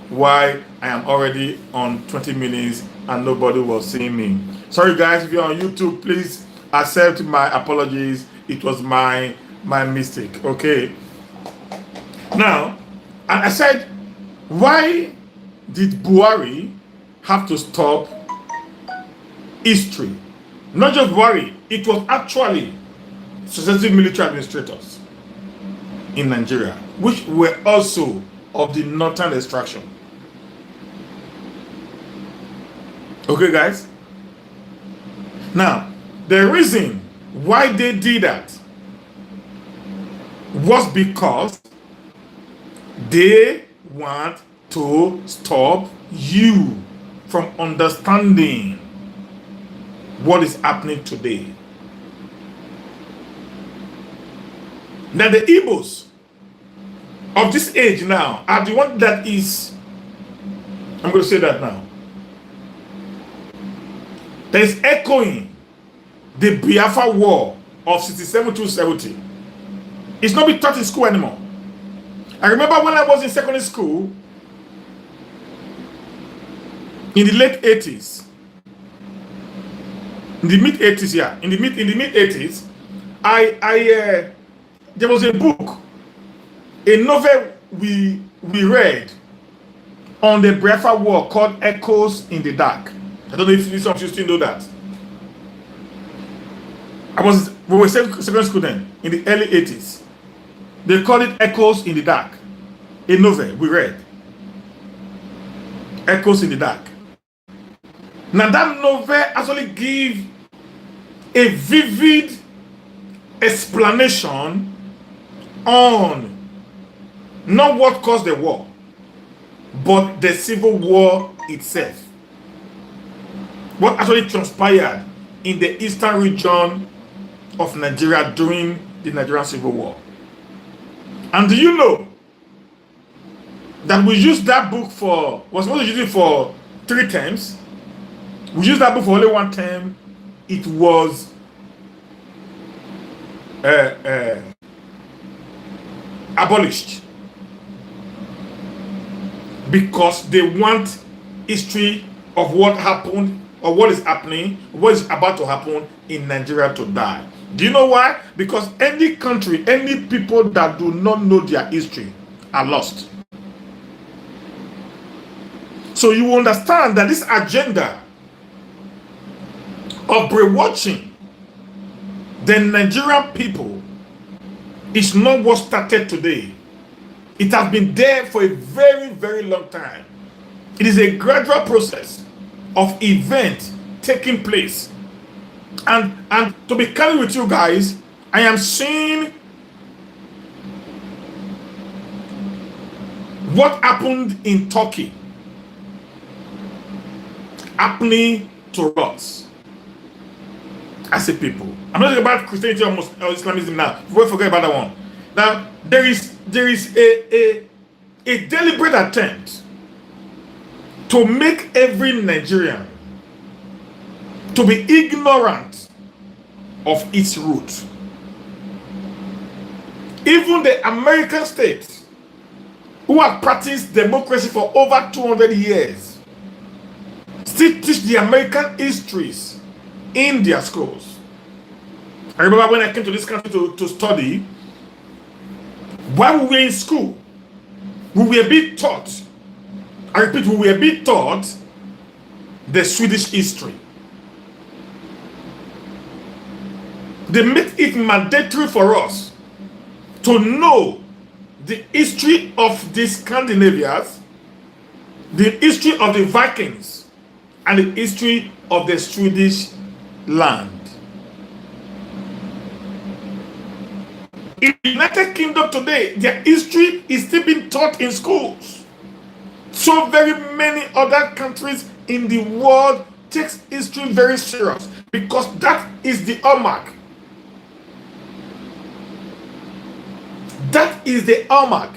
why I am already on 20 minutes and nobody was seeing me. Sorry guys, if you're on YouTube, please accept my apologies. It was my mistake. Okay. Now, and I said, why did Buhari have to stop history? Not just Buhari, it was actually successive military administrators in Nigeria, which were also of the northern extraction. Okay, guys? Now, the reason why they did that was because they want to stop you from understanding what is happening today. Now, the Igbos of this age now are the one that is, I'm going to say that now, that is echoing the Biafra War of 67 to 70. It's not being taught in school anymore. I remember when I was in secondary school in the late 80s, in the mid 80s, yeah, in the mid 80s, there was a book, a novel we read on the Biafra War called Echoes in the Dark. I don't know if some of you still know that. We were secondary school then, in the early 80s. They called it Echoes in the Dark. A novel we read. Echoes in the Dark. Now that novel actually gives a vivid explanation on not what caused the war, but the civil war itself. What actually transpired in the eastern region of Nigeria during the Nigerian Civil War. And do you know that we used that book for, was supposed to use it for 3 terms? We used that book for only 1 term. It was abolished because they want history of what happened or what is happening, what is about to happen in Nigeria to die. Do you know why? Because any country, any people that do not know their history are lost. So you understand that this agenda of brainwashing the Nigerian people is not what started today. It has been there for a very, very long time. It is a gradual process of events taking place. And to be candid with you guys, I am seeing what happened in Turkey happening to us as a people. I'm not talking about Christianity or Islamism now. We won't forget about that one. Now, there is a deliberate attempt to make every Nigerian to be ignorant of its root. Even the American states, who have practiced democracy for over 200 years, still teach the American histories in their schools. I remember when I came to this country to study, while we were in school, we were being taught, I repeat, we were being taught the Swedish history. They make it mandatory for us to know the history of the Scandinavians, the history of the Vikings, and the history of the Swedish land. In the United Kingdom today, their history is still being taught in schools. So very many other countries in the world takes history very serious because that is the hallmark. That is the hallmark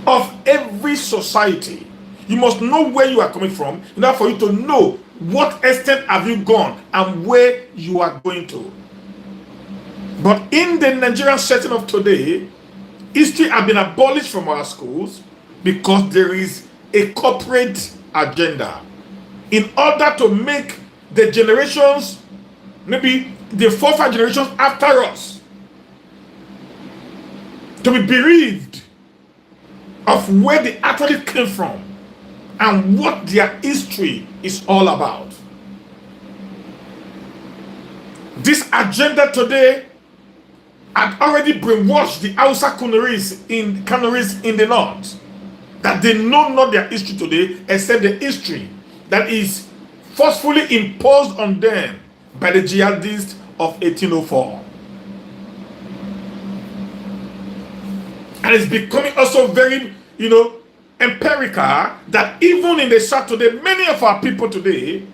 of every society. You must know where you are coming from in order for you to know what extent have you gone and where you are going to. But in the Nigerian setting of today, history has been abolished from our schools. because there is a corporate agenda in order to make the generations, maybe the 4-5 generations after us, to be bereaved of where they actually came from and what their history is all about. This agenda today had already brainwashed the Hausa Canaries in the north, that they know not their history today except the history that is forcefully imposed on them by the jihadists of 1804. And it's becoming also very, empirical that even in the South today, many of our people today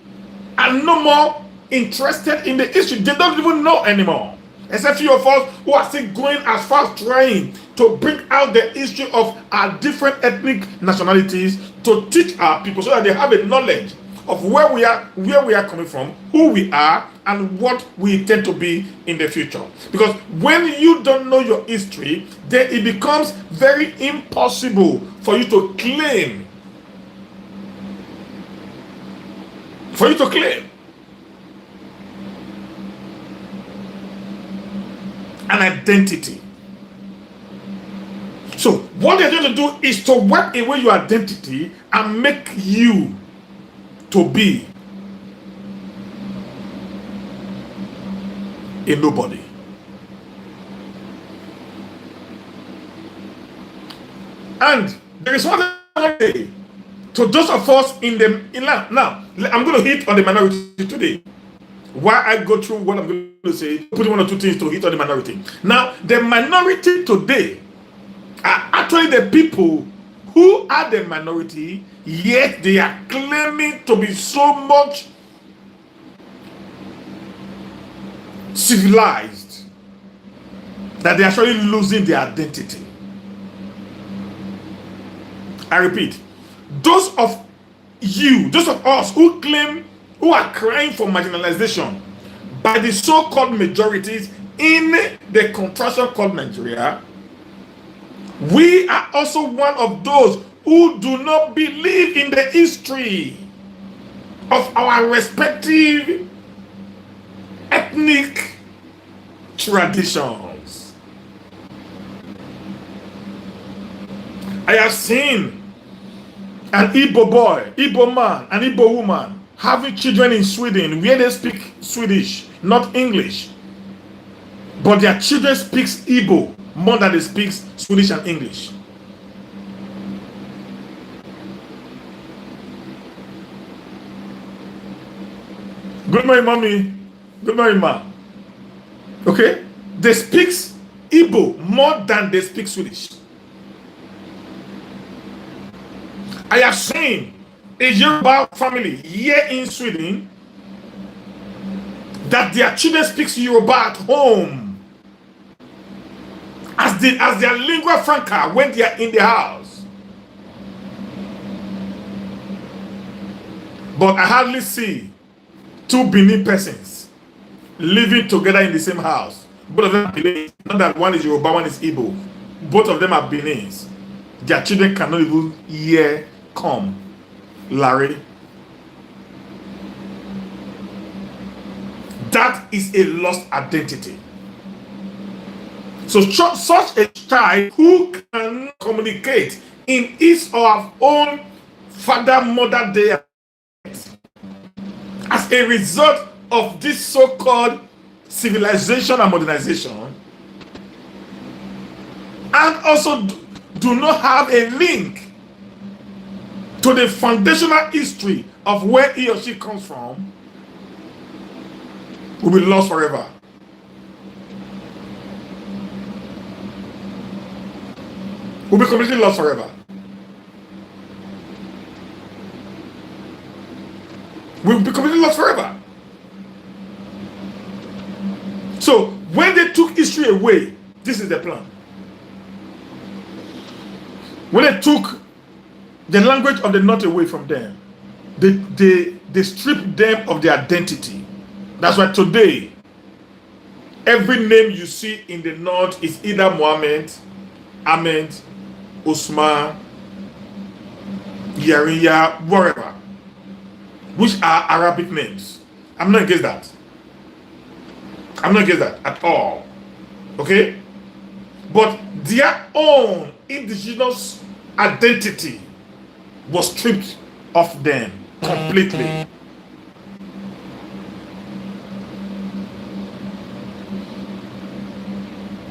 are no more interested in the history. They don't even know anymore. Except few of us who are still going as far as trying to bring out the history of our different ethnic nationalities to teach our people so that they have a knowledge of where we are coming from, who we are, and what we intend to be in the future. Because when you don't know your history, then it becomes very impossible for you to claim. An identity. So what they're going to do is to wipe away your identity and make you to be a nobody. And there is one thing to those of us now, I'm going to hit on the minority today. Why I go through what I'm going to say, put 1 or 2 things to hit on the minority. Now, the minority today are actually the people who are the minority, yet they are claiming to be so much civilized that they are actually losing their identity. I repeat, those of us who are crying for marginalization by the so-called majorities in the contraction called Nigeria, we are also one of those who do not believe in the history of our respective ethnic traditions. I have seen an Igbo boy, Igbo man, an Igbo woman having children in Sweden where they speak Swedish, not English. But their children speak Igbo more than they speak Swedish and English. Good morning, mommy. Good morning, ma. Okay? They speak Igbo more than they speak Swedish. I have seen a Yoruba family here in Sweden that their children speak Yoruba at home as their lingua franca when they are in the house. But I hardly see two Benin persons living together in the same house. Both of them are Benin. Not that one is Yoruba, one is Igbo. Both of them are Benins. Their children cannot even hear come, Larry. That is a lost identity. So such a child who can communicate in his or her own father, mother day as a result of this so-called civilization and modernization, and also do not have a link to the foundational history of where he or she comes from, will be lost forever. Will be completely lost forever. Will be completely lost forever. So when they took history away, this is the plan. When they took the language of the North away from them, they stripped them of their identity. That's why today, every name you see in the North is either Muhammad, Ahmed, Usman, Yariya, whatever, which are Arabic names. I'm not against that. I'm not against that at all. Okay? But their own indigenous identity was stripped of them completely.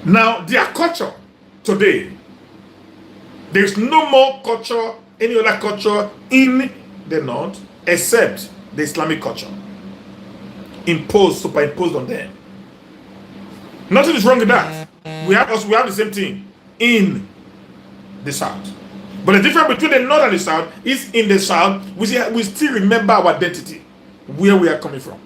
Now, their culture today, there is no more culture, any other culture in the north except the Islamic culture superimposed on them. Nothing is wrong with that. We have the same thing in the south. But the difference between the north and the south is in the south, we still remember our identity, where we are coming from.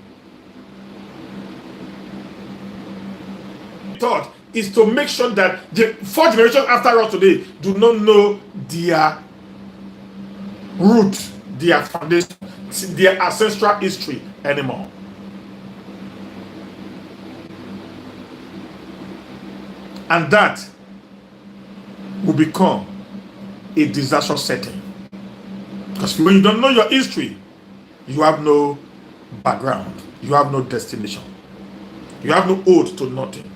Thought is to make sure that the 4 generations after us today do not know their root, their foundation, their ancestral history anymore. And that will become a disaster setting. Because when you don't know your history, you have no background, you have no destination, you have no oath to nothing.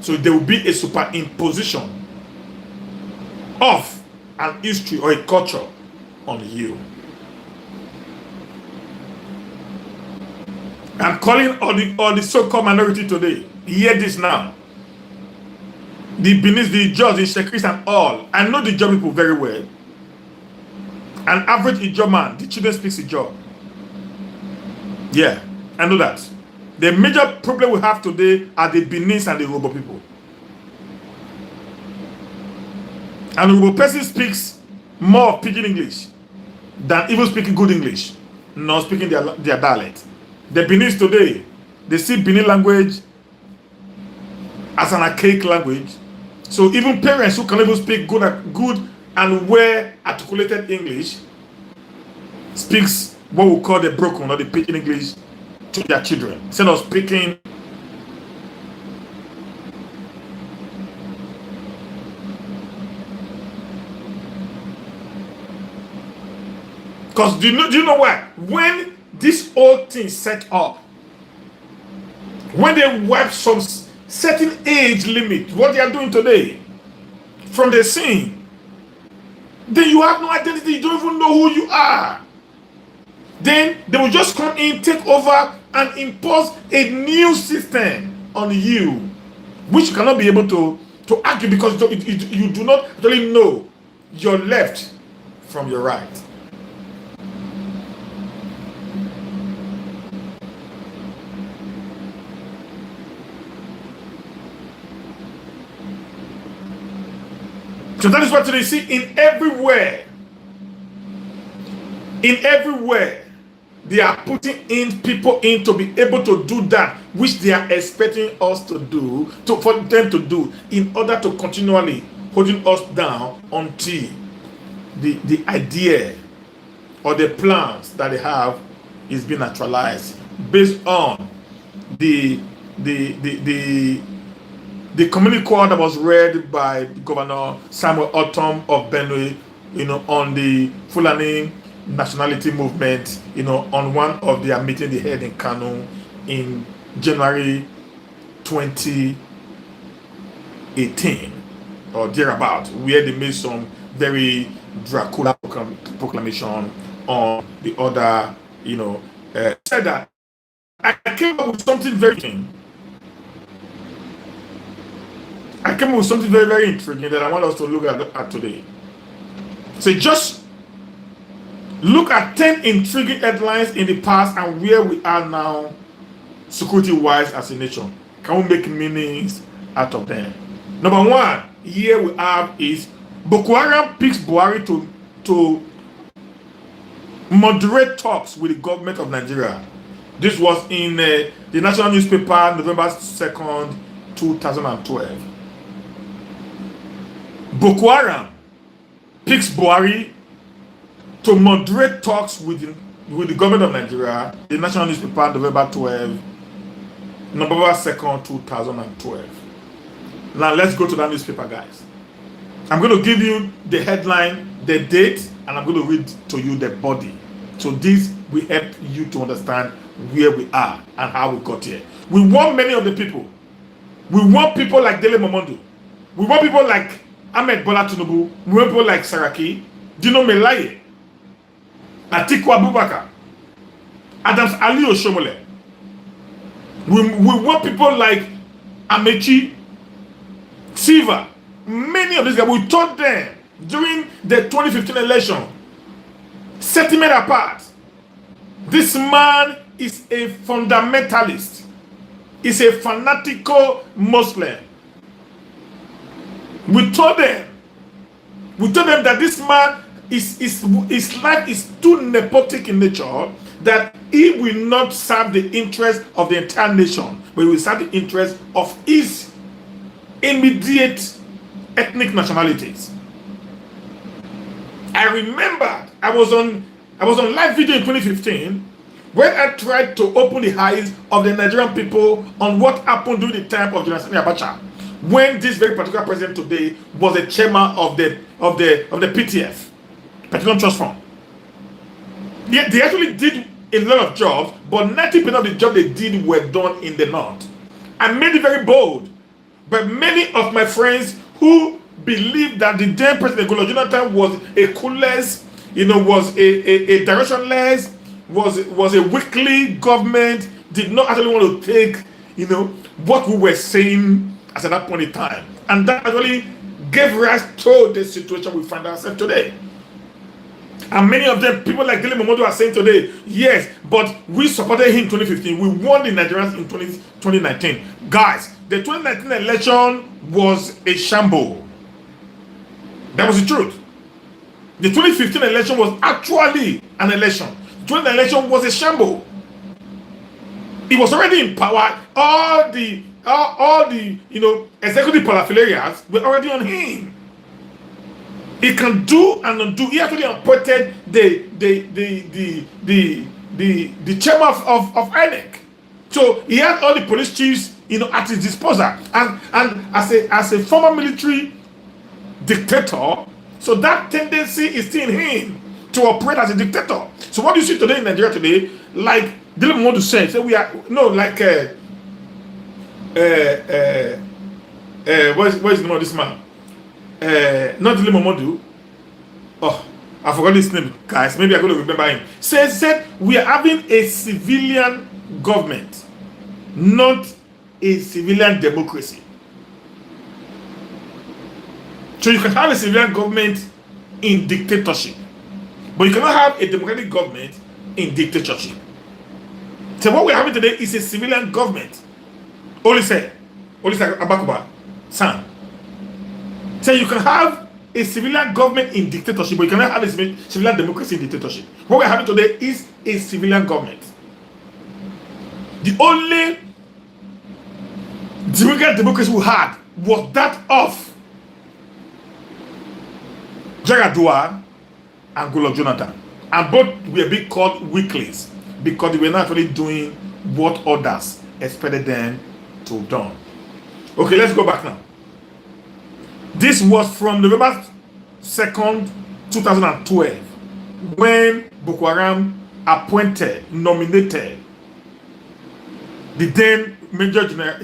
So there will be a superimposition of an history or a culture on you. I'm calling all the so-called minority today. Hear this now. The Benis, the Ijaws, the Shekris and all. I know the Ijaw people very well. An average Ijaw man, the children speak Ijaw. Yeah, I know that. The major problem we have today are the Benis and the Yoruba people. And the Yoruba person speaks more of pidgin English than even speaking good English, not speaking their dialect. The Benis today, they see Benin language as an archaic language. So even parents who can even speak good and well articulated English speaks what we call the broken or the pidgin English to their children, instead of speaking because do you know what? When this whole thing set up, when they wipe some certain age limit, what they are doing today, from the scene, then you have no identity, you don't even know who you are. Then they will just come in, take over, and impose a new system on you, which you cannot be able to argue because you do not really know your left from your right. So that is what they see in everywhere. In everywhere, they are putting in people in to be able to do that which they are expecting us to do, for them to do, in order to continually holding us down until the idea or the plans that they have is being actualized based on the community call that was read by Governor Samuel Otom of Benue, on the Fulani nationality movement, on one of their meetings they held in Kano in January 2018 or thereabout, where they made some very Dracula proclamation on the other, said that I came up with something very very intriguing that I want us to look at today. So just look at 10 intriguing headlines in the past and where we are now, security-wise as a nation. Can we make meanings out of them? Number one, here we have is Boko Haram picks Buhari to moderate talks with the government of Nigeria. This was in the national newspaper, November 2nd, 2012. Boko Haram picks Buhari to moderate talks with the government of Nigeria, the national newspaper, November 2nd, 2012. Now let's go to that newspaper, guys. I'm going to give you the headline the date, and I'm going to read to you the body. So this will help you to understand where we are and how we got here. We want many of the people. We want people like Dele Momodu. We want people like Ahmed Bola Tinubu. We want people like Saraki, Dino Melaye, Atiku Abubakar, Adams Ali Oshomole. We want people like Amechi, Silva. Many of these guys, we told them during the 2015 election, set him apart. This man is a fundamentalist. He's a fanatical Muslim. We told them that this man his life is too nepotic in nature, that he will not serve the interest of the entire nation, but he will serve the interest of his immediate ethnic nationalities. I remember I was on live video in 2015 when I tried to open the eyes of the Nigerian people on what happened during the time of General Sani Abacha, when this very particular president today was a chairman of the PTF, Petroleum Trust Fund. They actually did a lot of jobs, but 90% of the job they did were done in the north. I made it very bold, but many of my friends who believed that the then President Goodluck Jonathan was a clueless, was a directionless, was a weakly government, did not actually want to take, what we were saying at that point in time. And that actually gave rise to the situation we find ourselves today. And many of them, people like Dele Momodu are saying today, yes, but we supported him in 2015. We won the Nigerians in 2019. Guys, the 2019 election was a shambles. That was the truth. The 2015 election was actually an election. The 2019 election was a shambles. He was already in power. All the executive paraphernalia were already on him. He can do and undo. He actually appointed the chairman of INEC. So he had all the police chiefs, at his disposal. And as a former military dictator, so that tendency is still in him to operate as a dictator. So what do you see today in Nigeria today? Like Dele Momodu said, we are what is the name of this man? Not Dele Momodu. Oh, I forgot his name, guys. Maybe I'm going to remember him. Said we are having a civilian government, not a civilian democracy. So you can have a civilian government in dictatorship, but you cannot have a democratic government in dictatorship. So what we're having today is a civilian government. Only say Abakuba, Sam. So you can have a civilian government in dictatorship, but you cannot have a civilian democracy in dictatorship. What we're having today is a civilian government. The only democracy we had was that of Jagadua and Goodluck Jonathan. And both were being called weaklings because they were not actually doing what others expected them to have done. Okay, let's go back now. This was from November 2nd, 2012, when Boko Haram nominated the then Major General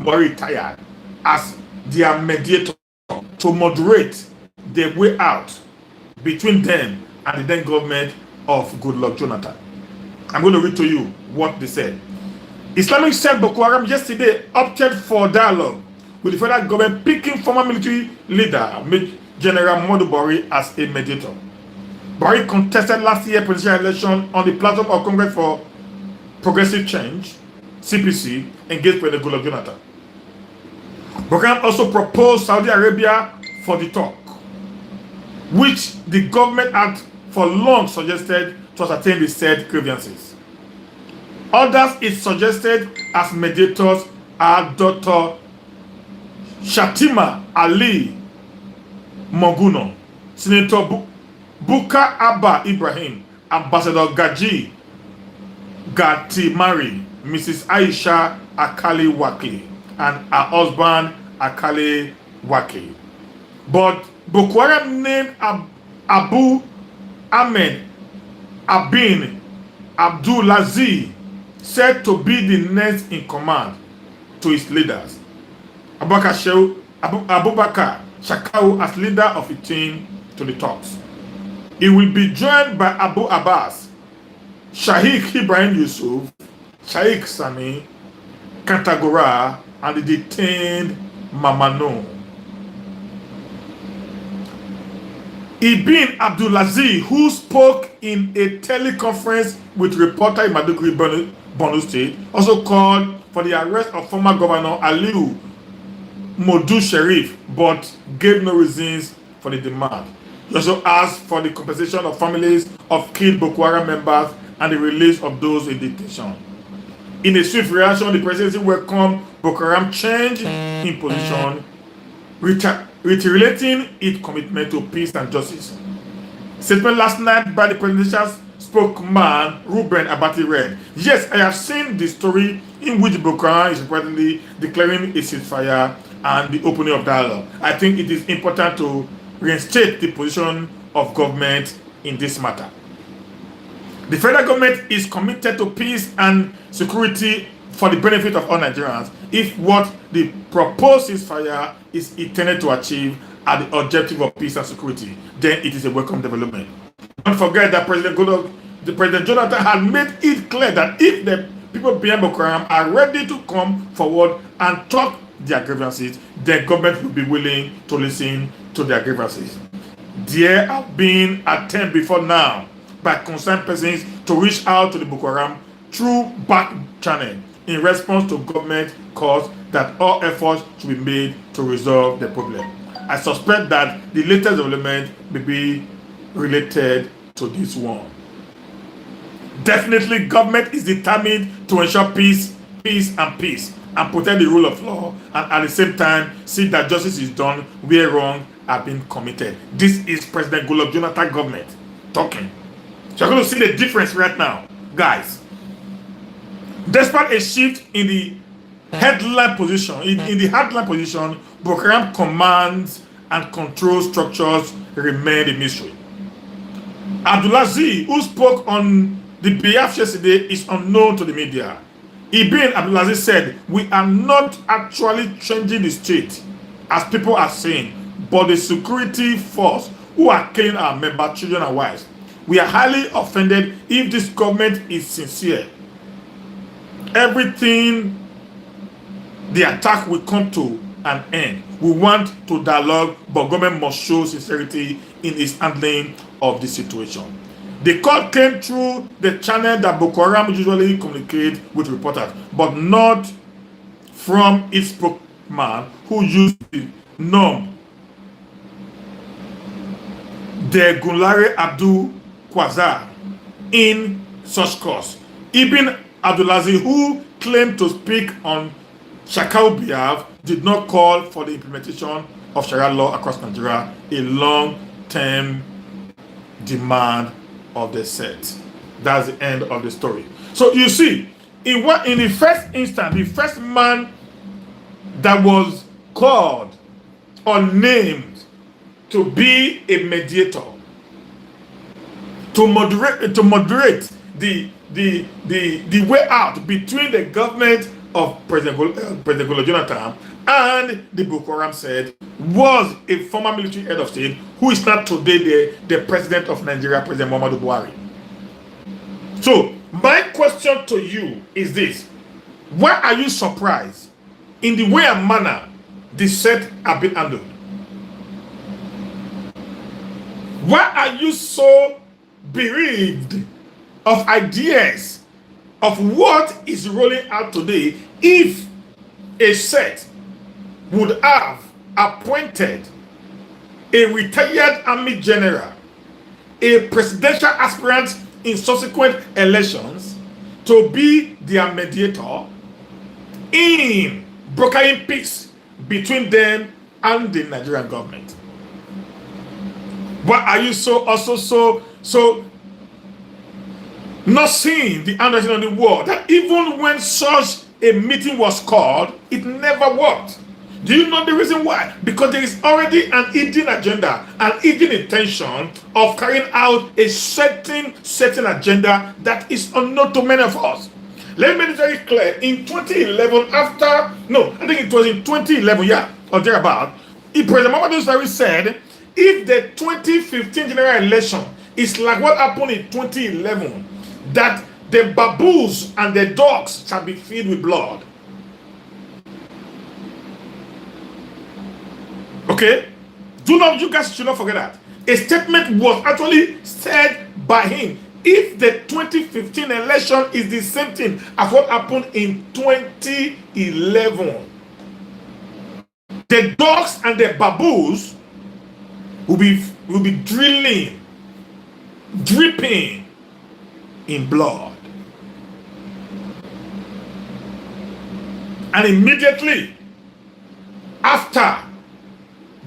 Buhari retired as their mediator to moderate the way out between them and the then government of Goodluck Jonathan. I'm going to read to you what they said. Islamic State Boko Haram yesterday opted for dialogue with the federal government, picking former military leader General Muhammadu Buhari as a mediator. Buhari contested last year's presidential election on the platform of Congress for Progressive Change, CPC, engaged President Goodluck Jonathan. Boko Haram also proposed Saudi Arabia for the talk, which the government had for long suggested to ascertain the said grievances. Others it suggested as mediators are Dr. Shatima Ali Moguno, Senator Buka Abba Ibrahim, Ambassador Gaji Gatimari, Mrs. Aisha Akali Wakli, and her husband Akali Wakli. But Boko Haram named Abu Ahmed Abin Abdulaziz said to be the next in command to its leaders. Abubakar Shakau as leader of the team to the talks. He will be joined by Abu Abbas, Sheikh Ibrahim Yusuf, Sheikh Sani, Kantagora, and the detained Mamano. Ibn Abdulaziz, who spoke in a teleconference with reporter in Maiduguri, Borno State, also called for the arrest of former governor Aliu Modu Sharif, but gave no reasons for the demand. He also asked for the compensation of families of killed Boko Haram members and the release of those in detention. In a swift reaction, the presidency welcomed Boko Haram change in position, reiterating its commitment to peace and justice. Statement last night by the presidential spokesman Ruben Abati read, "Yes, I have seen the story in which Boko Haram is reportedly declaring a ceasefire and the opening of dialogue. I think it is important to reinstate the position of government in this matter. The federal government is committed to peace and security for the benefit of all Nigerians. If what the proposed ceasefire is intended to achieve are the objective of peace and security, then it is a welcome development. Don't forget that President Jonathan had made it clear that if the people behind Boko Haram are ready to come forward and talk their grievances, the government will be willing to listen to their grievances. There have been attempts before now by concerned persons to reach out to the Boko Haram through back channel in response to government calls that all efforts should be made to resolve the problem. I suspect that the latest development may be related to this one. Definitely, government is determined to ensure peace, and protect the rule of law, and at the same time see that justice is done where wrong have been committed. This is President Goodluck Jonathan government talking. So you're going to see the difference right now, guys. Despite a shift in the headline position, Boko Haram commands and control structures remain a mystery. Abdulaziz, who spoke on the behalf yesterday, is unknown to the media. Ibn Abdulaziz said, "We are not actually changing the state, as people are saying, but the security force who are killing our members, children and wives. We are highly offended if this government is sincere. Everything, the attack will come to an end. We want to dialogue, but government must show sincerity in its handling of the situation." The call came through the channel that Boko Haram usually communicate with reporters, but not from its spokesman who used the norm, the Gunlare Abdul Kwazar, in such calls. Ibn Abdulaziz, who claimed to speak on Shakau behalf, did not call for the implementation of Sharia law across Nigeria, a long-term demand of the set. That's the end of the story. So you see, in the first instance, the first man that was called or named to be a mediator, to moderate the way out between the government of President Goodluck Jonathan and the Boko Haram said, was a former military head of state who is not today the president of Nigeria, President Muhammadu Buhari. So my question to you is this: why are you surprised in the way and manner the set have been handled? Why are you so bereaved of ideas of what is rolling out today if a set would have appointed a retired army general, a presidential aspirant in subsequent elections, to be their mediator in brokering peace between them and the Nigerian government? Why are you so not seeing the handwriting on the wall that even when such a meeting was called, it never worked? Do you know the reason why? Because there is already an hidden agenda, an hidden intention of carrying out a certain agenda that is unknown to many of us. Let me make it very clear. In 2011, I think it was in 2011, or thereabout, President Muhammadu Buhari said, if the 2015 general election is like what happened in 2011, that the baboons and the dogs shall be filled with blood. Okay? You guys should not forget that. A statement was actually said by him. If the 2015 election is the same thing as what happened in 2011, the dogs and the baboons will be dripping in blood. And immediately after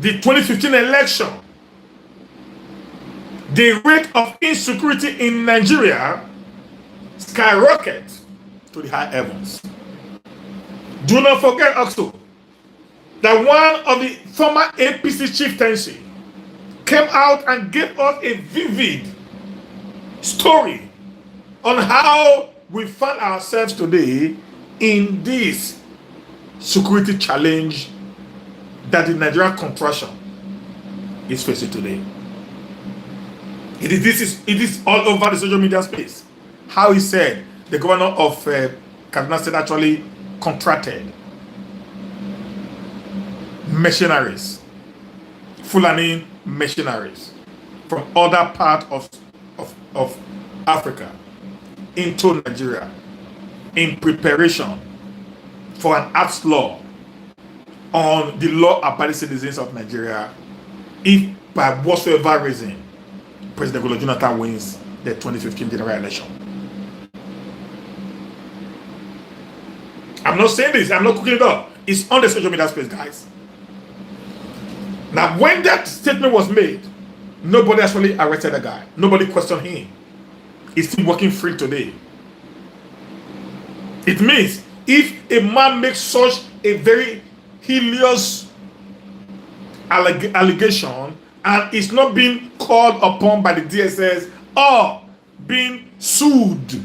the 2015 election, the rate of insecurity in Nigeria skyrocketed to the high heavens. Do not forget also that one of the former APC chieftaincy came out and gave us a vivid story on how we found ourselves today in this security challenge that the Nigerian contraction is facing today. It is all over the social media space. How he said the governor of Kaduna State actually contracted mercenaries, Fulani mercenaries from other parts of Africa into Nigeria in preparation for an act law on the law-abiding citizens of Nigeria if by whatsoever reason President Goodluck Jonathan wins the 2015 general election. I'm not saying this, I'm not cooking it up. It's on the social media space, guys. Now, when that statement was made, nobody actually arrested the guy. Nobody questioned him. He's still working free today. It means if a man makes such a very heinous allegation and is not being called upon by the DSS or being sued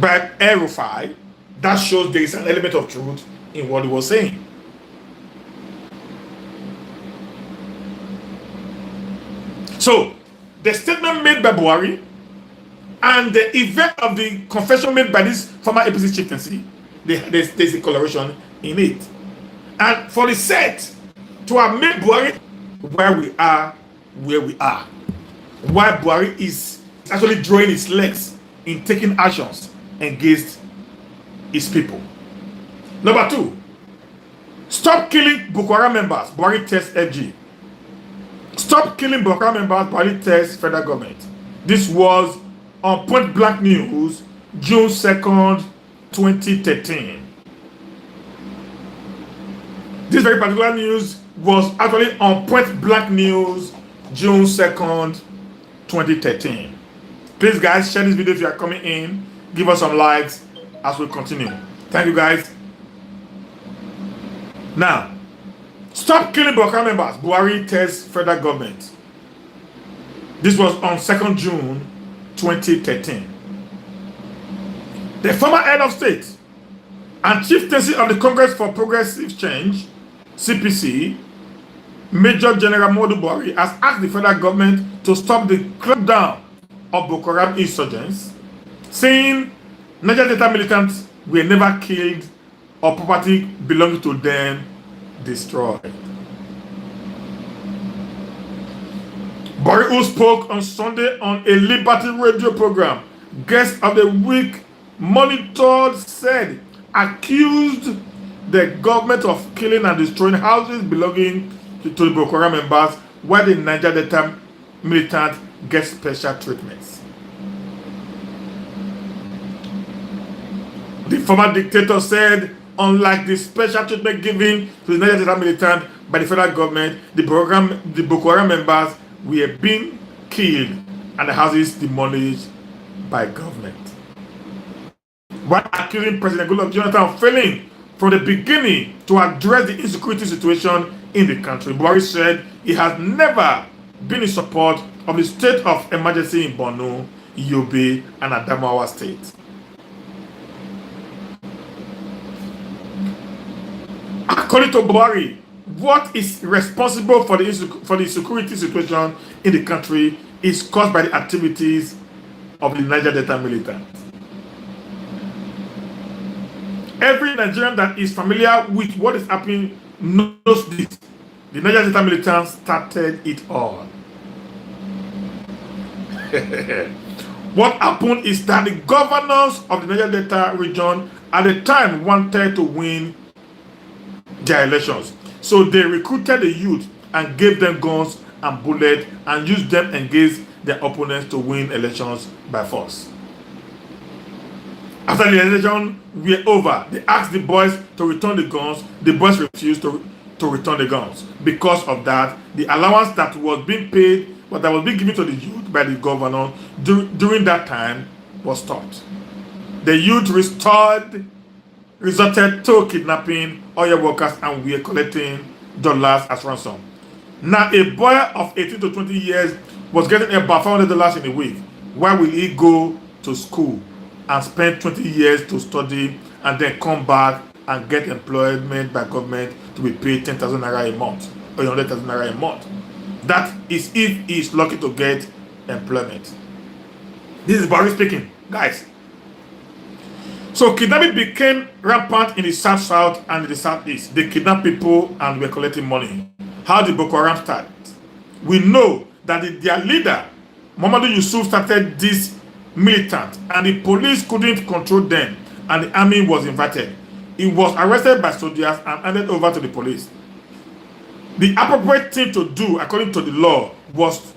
by El-Rufai, that shows there is an element of truth in what he was saying. So, the statement made by Buhari and the event of the confession made by this former APC chieftaincy, there's a correlation in it. And for the set to have made Buhari where we are, why Buhari is actually drawing his legs in taking actions against his people. Number two, stop killing Boko Haram members, Buhari tells FG. Stop killing Boko Haram members, Buhari tells federal government. This was on Point Blank News, June 2nd, 2013. This very particular news was actually on Point Blank News, June 2nd, 2013. Please, guys, share this video if you are coming in. Give us some likes as we continue. Thank you, guys. Now, stop killing Boko Haram members, Buhari tells federal government. This was on 2nd June 2013. The former head of state and chieftaincy of the Congress for Progressive Change, CPC, Major General Muhammadu Buhari, has asked the federal government to stop the crackdown of Boko Haram insurgents, saying Niger Delta militants were never killed or property belonging to them destroyed. Buhari, who spoke on Sunday on a Liberty radio program, Guest of the Week monitored, said, accused the government of killing and destroying houses belonging to the Boko Haram members, while the Niger Delta militants get special treatments. The former dictator said, unlike the special treatment given to the Niger Delta militant by the federal government, the Boko Haram members were being killed and the houses demolished by government. While accusing President Goodluck Jonathan of failing from the beginning to address the insecurity situation in the country. Buhari said he has never been in support of the state of emergency in Borno, Yobe, and Adamawa states. According to Buhari, what is responsible for the security situation in the country is caused by the activities of the Niger Delta militants. Every Nigerian that is familiar with what is happening knows this. The Niger Delta militants started it all. What happened is that the governors of the Niger Delta region at the time wanted to win their elections. So they recruited the youth and gave them guns and bullets and used them against their opponents to win elections by force. After the election were over, they asked the boys to return the guns. The boys refused to return the guns. Because of that, the allowance that was being paid, but that was being given to the youth by the governor during that time was stopped. The youth resorted to kidnapping oil workers and were collecting dollars as ransom. Now, a boy of 18 to 20 years was getting about $500 in a week. Why will he go to school and spend 20 years to study and then come back and get employment by government to be paid 10,000 naira a month or 100,000 naira a month? That is if he is lucky to get employment. This is Buhari speaking, guys. So kidnapping became rampant in the south and in the southeast. They kidnapped people and were collecting money. How did Boko Haram start? We know that their leader, Muhammadu Yusuf, started this militant and the police couldn't control them and the army was invited. He was arrested by soldiers and handed over to the police. The appropriate thing to do, according to the law, was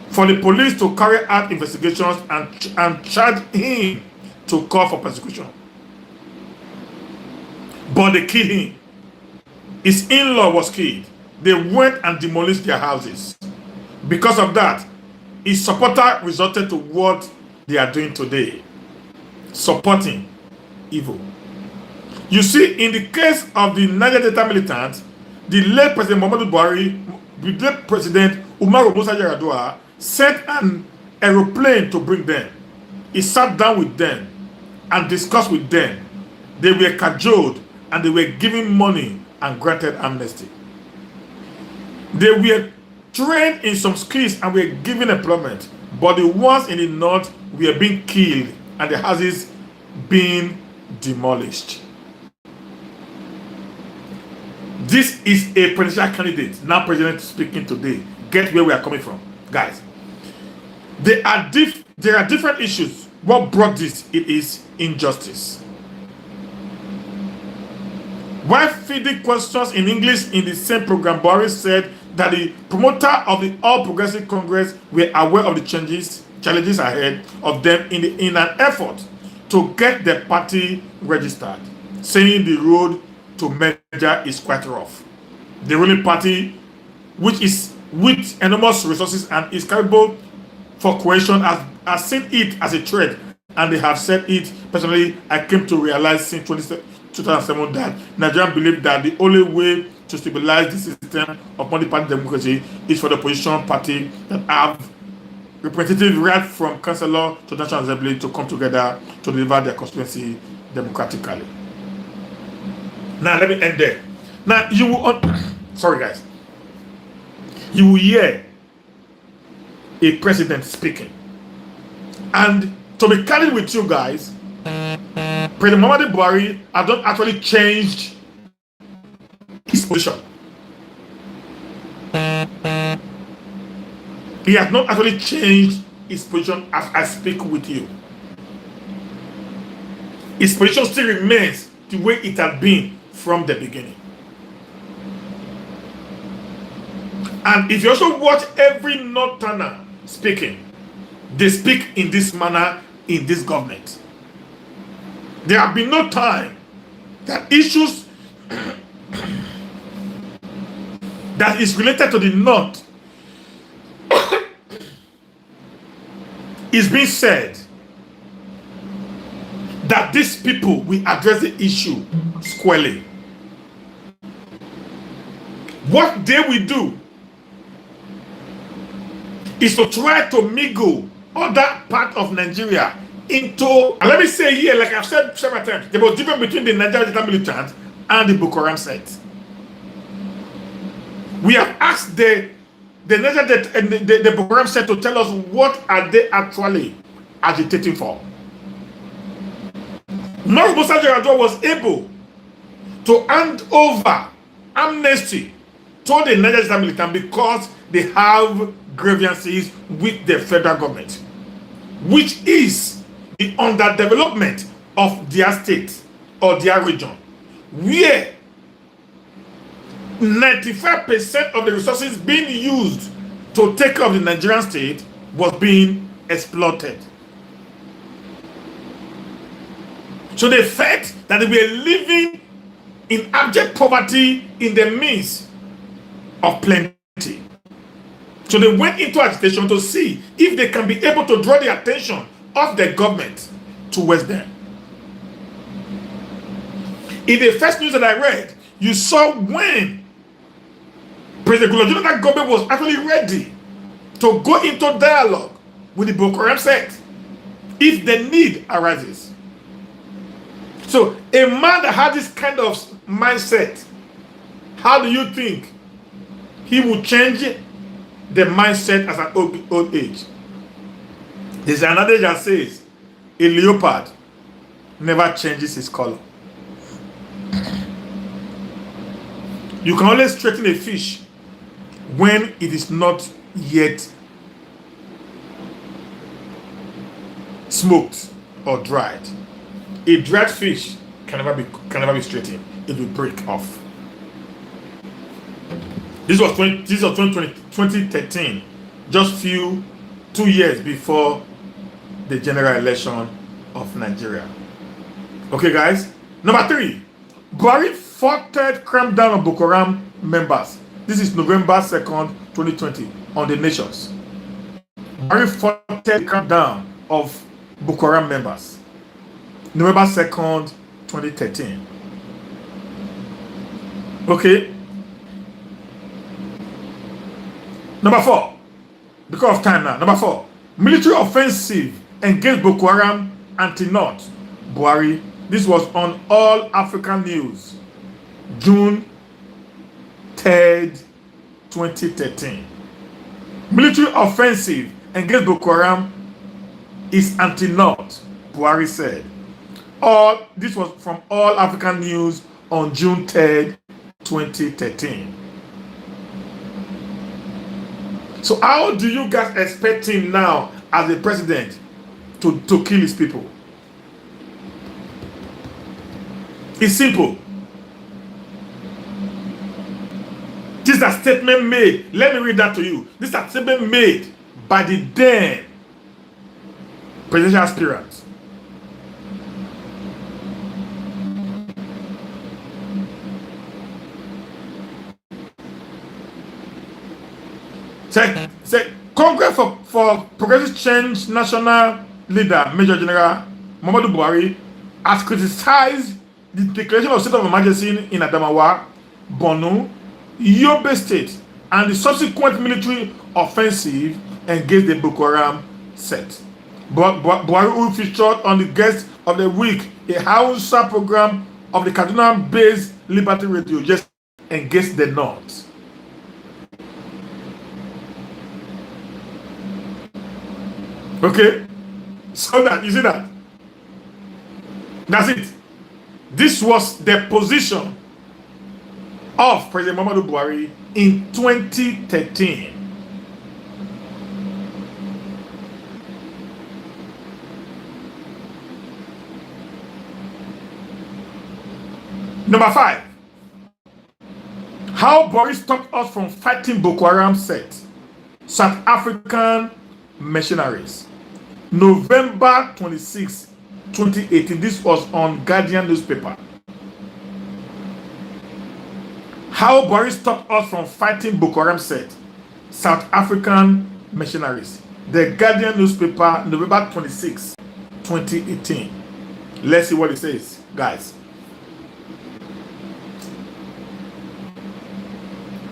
for the police to carry out investigations and charge him to call for persecution. But they killed him. His in-law was killed. They went and demolished their houses. Because of that, his supporter resorted to what they are doing today, supporting evil. You see, in the case of the Niger Delta militants, the late President Muhammadu Buhari, the late President Umaru Musa Yar'Adua sent an aeroplane to bring them. He sat down with them and discussed with them. They were cajoled and they were given money and granted amnesty. They were trained in some skills and were given employment, but the ones in the north were being killed and the houses being demolished. This is a presidential candidate, now president speaking today. Get where we are coming from, guys. There are different issues. What brought this? It is injustice. While feeding questions in English in the same program, Buhari said that the promoter of the All Progressive Congress were aware of the challenges ahead of them in an effort to get the party registered, saying the road to merger is quite rough. The ruling party, which is with enormous resources and is capable for cohesion, has seen it as a threat, and they have said it. Personally, I came to realize since 2007 that Nigerians believe that the only way to stabilize the system of multi-party democracy is for the opposition party that have representatives right from councillor to national assembly to come together to deliver their constituency democratically. Now let me end there. Now you will sorry guys. You will hear a president speaking. And to be candid with you guys, President Muhammadu Buhari has not actually changed his position. He has not actually changed his position as I speak with you. His position still remains the way it had been from the beginning. And if you also watch every Northerner speaking, they speak in this manner in this government. There have been no time that issues that is related to the North is being said that these people will address the issue squarely. What they will do is to try to mingle other part of Nigeria into, and let me say here, like I've said several times, there was difference between the Nigerian militants and the Boko Haram sect. We have asked the Boko Haram sect to tell us what are they actually agitating for. Musa Yar'Adua was able to hand over amnesty to the Nigerian militant because they have grievances with the federal government, which is the underdevelopment of their state or their region, where 95% of the resources being used to take care of the Nigerian state was being exploited. So they felt that they were living in abject poverty in the midst of plenty. So they went into agitation to see if they can be able to draw the attention of the government towards them. In the first news that I read, you saw when President Jonathan government was actually ready to go into dialogue with the Boko Haram sect if the need arises. So a man that had this kind of mindset, how do you think he will change the mindset as an old age? There's another that says a leopard never changes his color. You can only straighten a fish when it is not yet smoked or dried. A dried fish can never be straightened. It will break off. This was 2013, just 2 years before the general election of Nigeria. Okay, guys. Number 3, Buhari thwarted crackdown on Boko Haram members. This is November 2nd, 2020, on the nations. Buhari thwarted crackdown of Boko Haram members. November 2nd, 2013. Okay. Number 4, because of time now. Number 4, military offensive against Boko Haram anti-North. Buhari. This was on All African News, June 3rd, 2013. Military offensive against Boko Haram is anti-North, Buhari said. This was from All African News on June 3rd, 2013. So how do you guys expect him now as the president to kill his people? It's simple. This is a statement made. Let me read that to you. This is a statement made by the then presidential aspirant. Say Congress for Progressive Change National Leader Major General Muhammadu Buhari has criticized the declaration of state of emergency in Adamawa, Borno, Yobe State, and the subsequent military offensive against the Boko Haram sect. Buhari, who featured on the Guest of the Week, a Hausa program of the Kaduna-based Liberty Radio, just against the North. Okay, so that you see that. That's it. This was the position of President Muhammadu Buhari in 2013. Number 5. How Buhari stopped us from fighting Boko Haram sect. South African mercenaries. November 26, 2018. This was on Guardian newspaper. How Buhari stopped us from fighting Boko Haram sect. South African mercenaries. The Guardian newspaper, November 26, 2018. Let's see what it says, guys.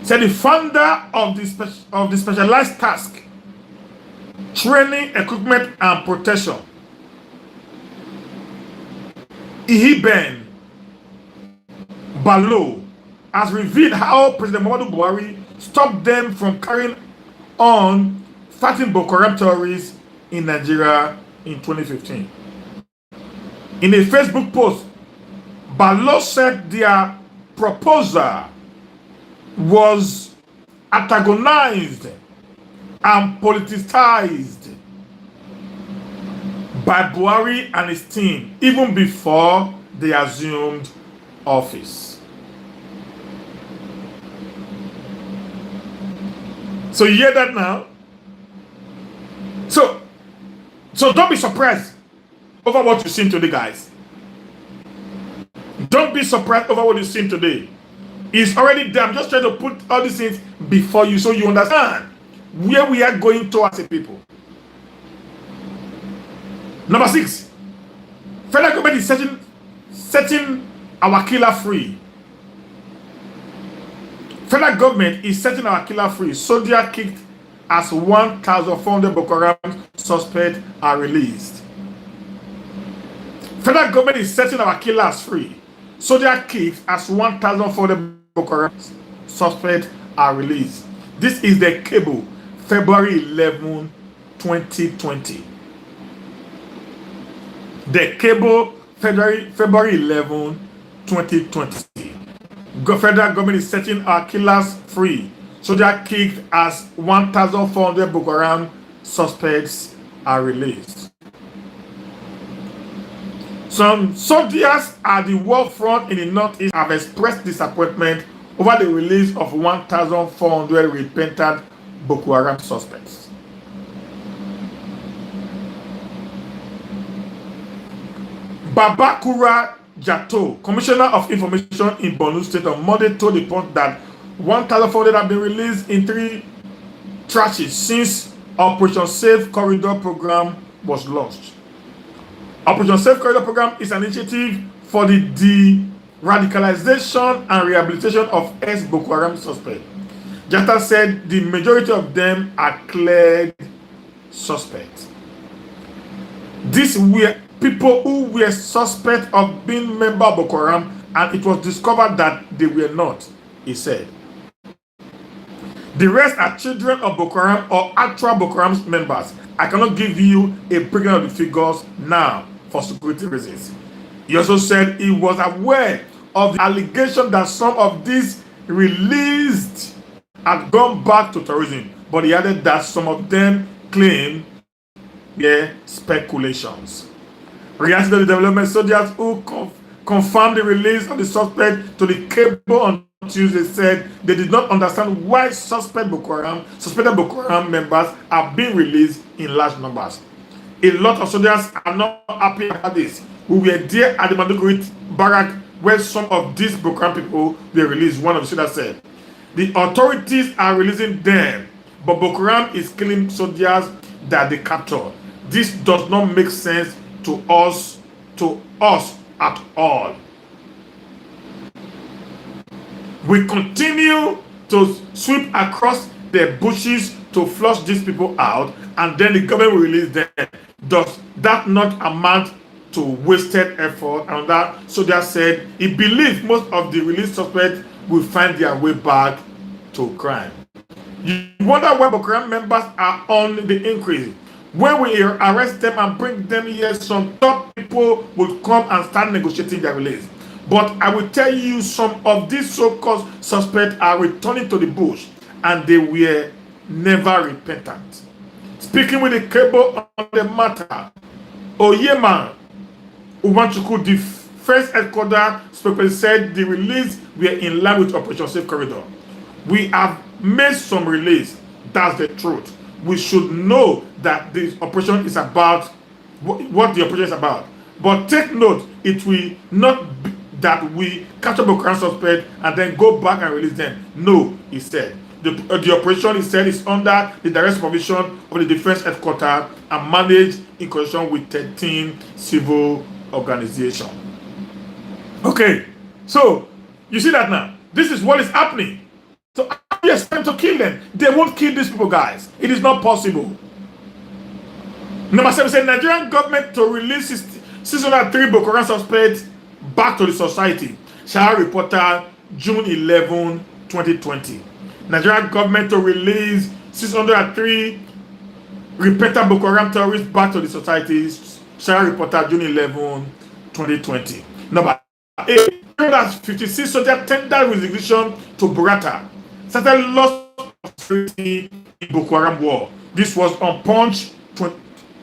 Said the founder of the specialized task, training, equipment, and protection, Ihiben Balo, has revealed how President Muhammadu Buhari stopped them from carrying on fighting Boko Haram terrorists in Nigeria in 2015. In a Facebook post, Balo said their proposal was antagonized and politicized by Buhari and his team even before they assumed office. So you hear that now? So don't be surprised over what you've seen today, guys. Don't be surprised over what you've seen today. It's already there. I'm just trying to put all these things before you so you understand where we are going to as a people. Number 6, federal government is setting our killer free. Federal government is setting our killer free. Soldier kicked as 1,400 Boko Haram suspects are released. Federal government is setting our killers free. Soldier kicked as 1,400 Boko Haram suspects are released. This is the cable, February 11, 2020. The cable, February 11, 2020. Federal government is setting our killers free. Soldier kicked as 1,400 Boko Haram suspects are released. Some soldiers at the war front in the northeast have expressed disappointment over the release of 1,400 repentant Boko Haram suspects. Babakura Jato, Commissioner of Information in Borno State, on Monday told the Punch that 1,400 have been released in 3 tranches since Operation Safe Corridor program was launched. Operation Safe Corridor program is an initiative for the de-radicalization and rehabilitation of ex-Boko Haram suspects. Jatta said the majority of them are cleared suspects. These were people who were suspect of being members of Boko Haram, and it was discovered that they were not, he said. The rest are children of Boko Haram or actual Boko Haram members. I cannot give you a breakdown of the figures now for security reasons. He also said he was aware of the allegation that some of these released had gone back to terrorism, but he added that some of them claim were speculations. Regarding the development, soldiers who confirmed the release of the suspect to the cable on Tuesday said they did not understand why suspected Boko Haram members are being released in large numbers. A lot of soldiers are not happy about this. We were there at the Maduguri barrack where some of these Boko Haram people were released, one of the soldiers said. The authorities are releasing them, but Boko Haram is killing soldiers that they captured. This does not make sense to us at all. We continue to sweep across the bushes to flush these people out, and then the government will release them. Does that not amount to wasted effort? And that soldier said he believes most of the released suspects will find their way back to crime. You wonder why Boko Haram members are on the increase. When we arrest them and bring them here, some top people will come and start negotiating their release. But I will tell you, some of these so-called suspects are returning to the bush, and they were never repentant. Speaking with the cable on the matter, Oyema Uwanchukwu, the first headquarters spokesperson, said the release were in line with Operation Safe Corridor. We have made some release. That's the truth. We should know that this operation is about what the operation is about. But take note, it will not be that we capture Boko Haram suspects and then go back and release them. No, he said. The operation, he said, is under the direct supervision of the Defense Headquarters and managed in conjunction with 13 civil organization. Okay, so you see that now. This is what is happening. So how do you expect to kill them? They won't kill these people, guys. It is not possible. Number 7 said Nigerian government to release 603 Boko Haram suspects back to the society. Shah reporter June 11, 2020. Nigerian government to release 603 repentant Boko Haram terrorists back to the society. Shah reporter June 11, 2020. Number 8. 56 soldiers tender resignation to Burata. Started loss of security in Boko Haram war. This was on Punch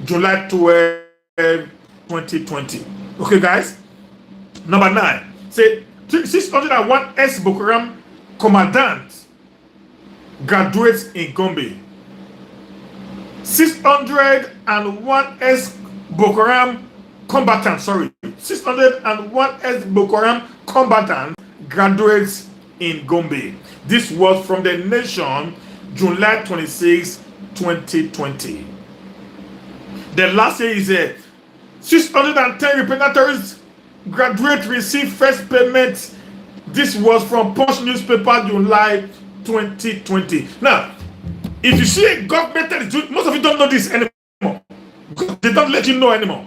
July 12, 2020. Okay, guys. Number 9. Say 601 ex-Boko Haram commandant graduates in Gombe. 601 ex-Boko Haram combatants, 601 ex-Boko Haram combatants graduates in Gombe. This was from the Nation, July 26, 2020. The last year is 610 repentant terrorists graduates received first payment. This was from Punch newspaper, July 2020. Now, if you see a government that is doing, most of you don't know this anymore. They don't let you know anymore.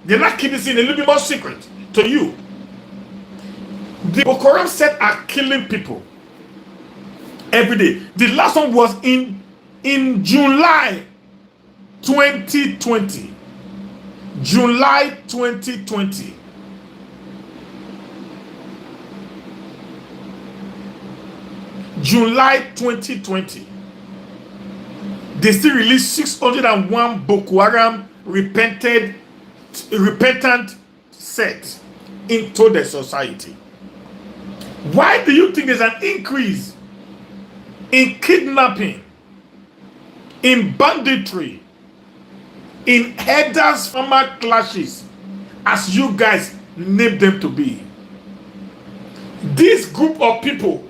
They're not keeping this in a little bit more secret to you. The Boko Haram set are killing people every day. The last one was in July 2020. July 2020. July 2020. They still released 601 Boko Haram repentant set into the society. Why do you think there's an increase in kidnapping, in banditry, in herders farmer clashes, as you guys name them to be? This group of people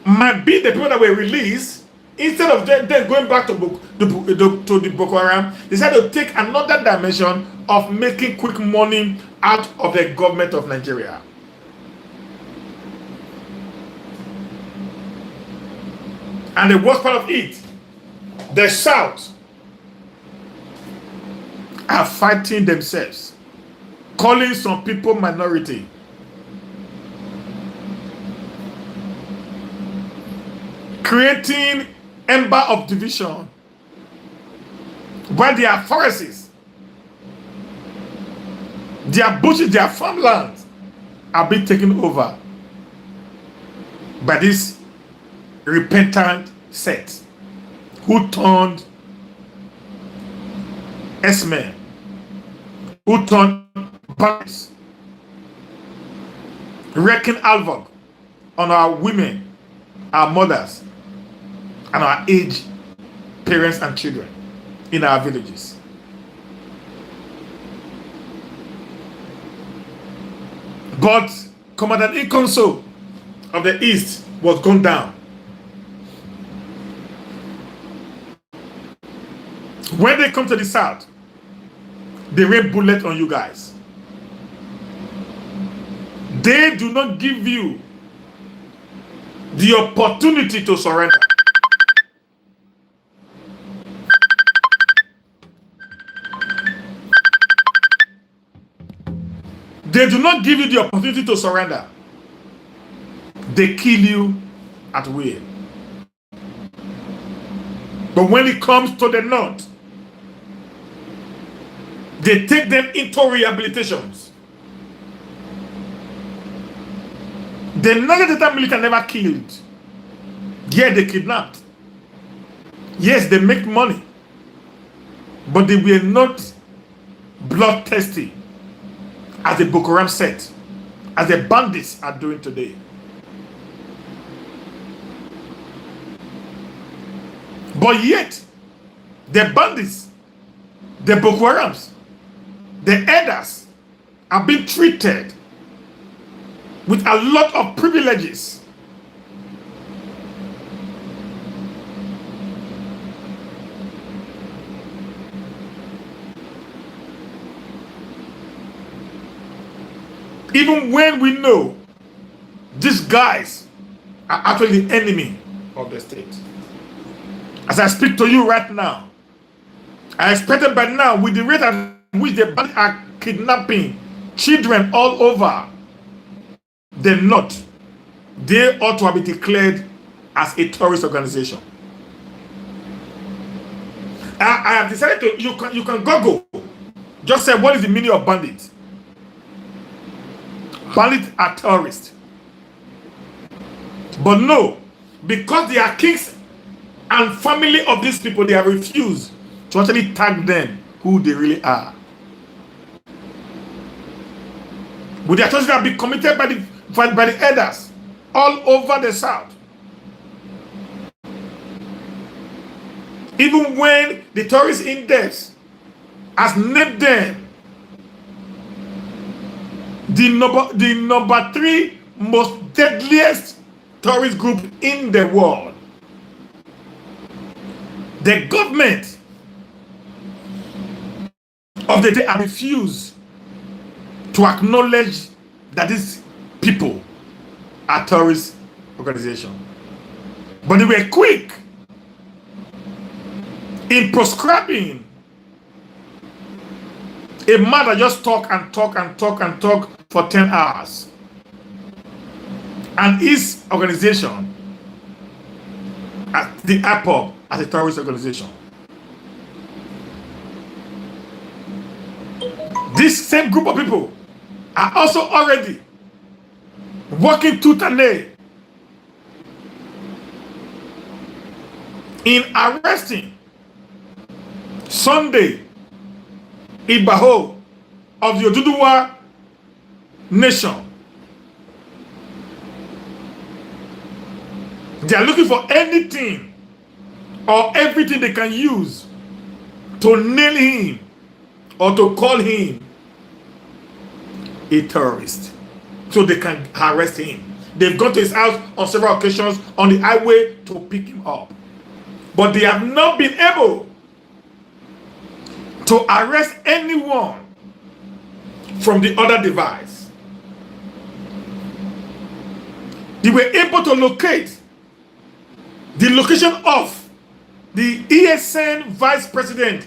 might be the people that were released. Instead of them going back to the Boko Haram, they decided to take another dimension of making quick money out of the government of Nigeria. And the worst part of it, the South are fighting themselves, calling some people minority. Creating ember of division, where their forests, their bushes, their farmlands are being taken over by this repentant set who turned S-men, who turned bandits, wreaking havoc on our women, our mothers, and our aged parents and children in our villages. But Commandant Ikonso of the East was gunned down. When they come to the South, they rain bullet on you guys. They do not give you the opportunity to surrender. They do not give you the opportunity to surrender. They kill you at will. But when it comes to the North, they take them into rehabilitations. The Niger Delta military never killed. Yeah, they kidnapped. Yes, they make money. But they were not bloodthirsty as the Boko Haram said, as the bandits are doing today. But yet, the bandits, the Boko Harams, the elders are being treated with a lot of privileges. Even when we know these guys are actually the enemy of the state. As I speak to you right now, I expected by now, with the rate at which the bandits are kidnapping children all over the north, they ought to be declared as a terrorist organization. I have decided to, you can Google, just say, what is the meaning of bandits? Bandits are terrorists. But no, because they are kings and family of these people, they have refused to actually tag them who they really are. Would the atrocities have been committed by the elders all over the south? Even when the terrorist index has named them the number 3 most deadliest terrorist group in the world, the government of the day have refused to acknowledge that these people are terrorist organization. But they were quick in proscribing a man that just talk for 10 hours. And his organization at the IPOB as a terrorist organization. This same group of people are also already working tooth and nail in arresting Sunday Igboho of the Oduduwa nation. They are looking for anything or everything they can use to nail him or to call him a terrorist so they can arrest him. They've gone to his house on several occasions on the highway to pick him up. But they have not been able to arrest anyone from the other device. They were able to locate the location of the ESN Vice President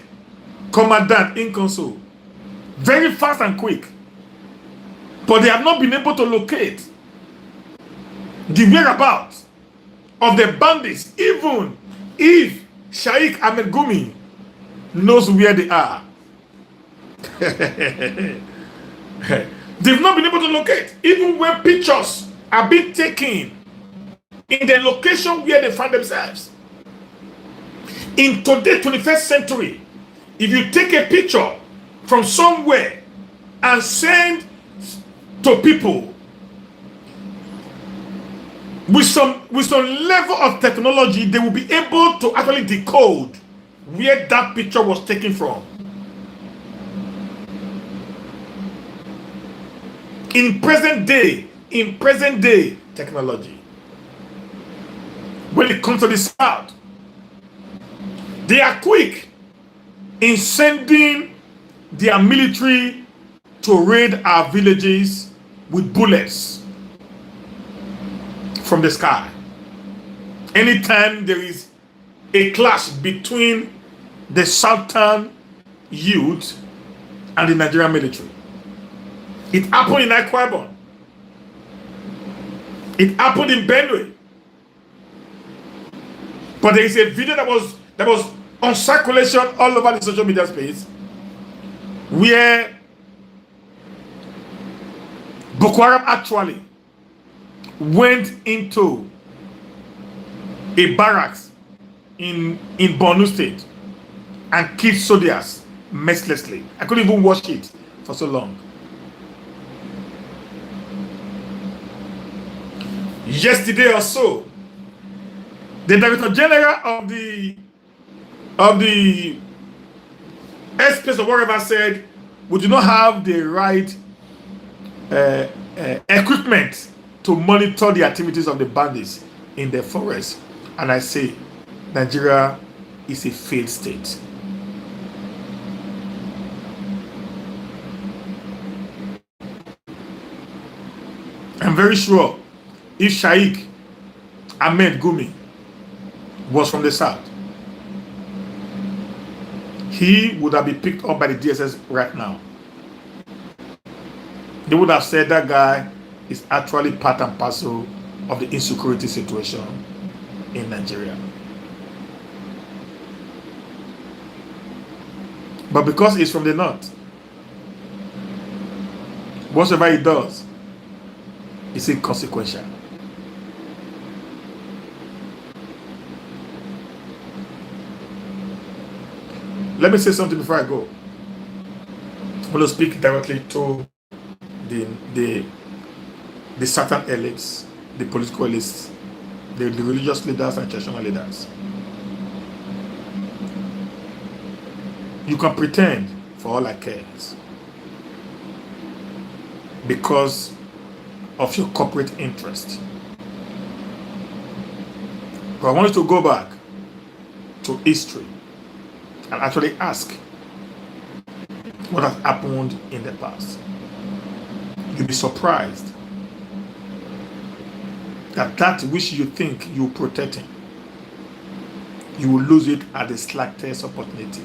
Commandant in Council very fast and quick. But they have not been able to locate the whereabouts of the bandits, even if Sheikh Ahmed Gumi knows where they are. They've not been able to locate, even when pictures are being taken in the location where they find themselves. In today's 21st century, if you take a picture from somewhere and send to people with some level of technology, they will be able to actually decode where that picture was taken from. In present day technology, when it comes to the South, they are quick in sending their military to raid our villages with bullets from the sky. Anytime there is a clash between the Southern youth and the Nigerian military. It happened in Akwa Ibom. It happened in Benue. But there is a video that was on circulation all over the social media space where Boko Haram actually went into a barracks in Borno State and killed soldiers mercilessly. I couldn't even watch it for so long. Yesterday or so, the Director General of the airspace or whatever said, we do not have the right equipment to monitor the activities of the bandits in the forest. And I say, Nigeria is a failed state. I'm very sure if Shaikh Ahmed Gumi was from the south, he would have been picked up by the DSS right now. They would have said that guy is actually part and parcel of the insecurity situation in Nigeria. But because he's from the north, whatever he does is inconsequential. Let me say something before I go. I want to speak directly to the certain elites, the political elites, the religious leaders and traditional leaders. You can pretend for all I cares because of your corporate interest. But I want you to go back to history and actually ask what has happened in the past. You'll be surprised that which you think you're protecting, you will lose it at the slightest opportunity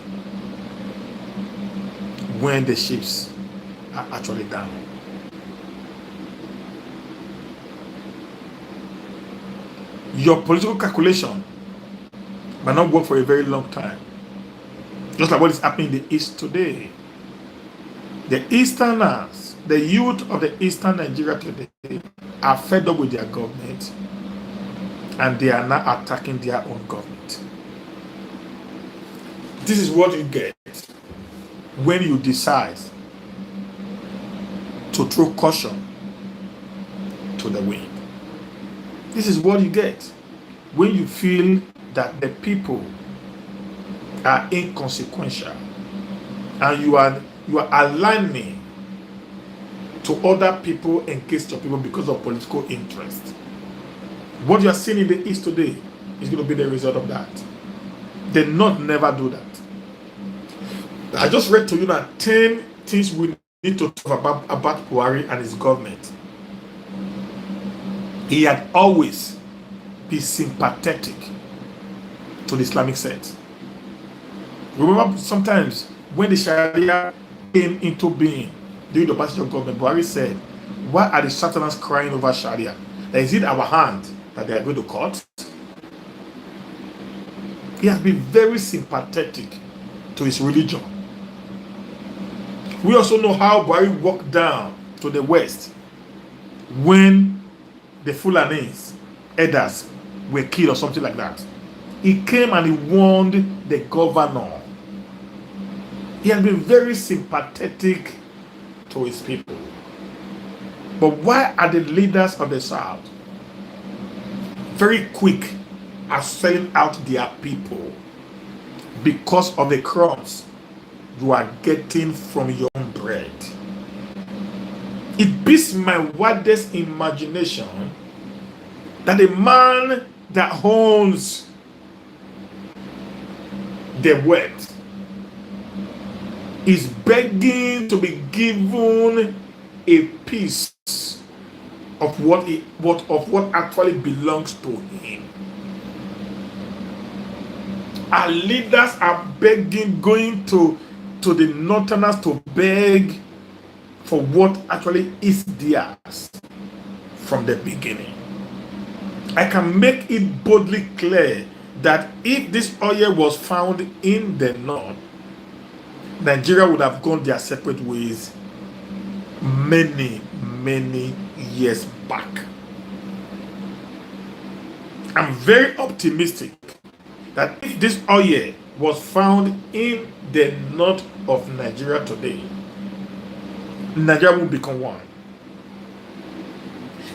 when the ships are actually down. Your political calculation might not work for a very long time. Just like what is happening in the East today. The Easterners, the youth of the Eastern Nigeria today are fed up with their government and they are now attacking their own government. This is what you get when you decide to throw caution to the wind. This is what you get when you feel that the people are inconsequential and you are aligning to other people against your people because of political interest. What you are seeing in the East today is going to be the result of that. The North never do that. I just read to you that 10 things we need to talk about Buhari and his government. He had always been sympathetic to the Islamic sect. Remember, sometimes when the Sharia came into being during the passage of government, Buhari said, why are the Satanans crying over Sharia? Is it our hand that they are going to cut? He has been very sympathetic to his religion. We also know how Buhari walked down to the west when the Fulanis, elders, were killed or something like that. He came and he warned the governor. He has been very sympathetic to his people. But why are the leaders of the South very quick at selling out their people? Because of the crumbs you are getting from your own bread. It beats my wildest imagination that a man that owns the wealth is begging to be given a piece of what actually belongs to him. Our leaders are begging, going to the northerners to beg for what actually is theirs from the beginning. I can make it boldly clear that if this oil was found in the north, Nigeria would have gone their separate ways many years back. I'm very optimistic that if this oil was found in the north of Nigeria today, Nigeria will become one.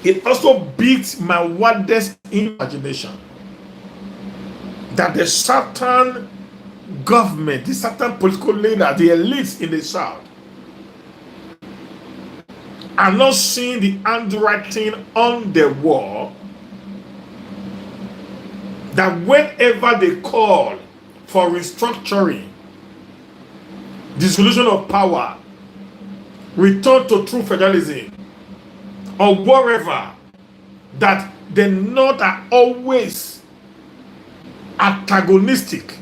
It also beats my wildest imagination that the certain government, the certain political leader, the elites in the South are not seeing the handwriting on the wall that whenever they call for restructuring, dissolution of power, return to true federalism, or wherever, that the North are always antagonistic.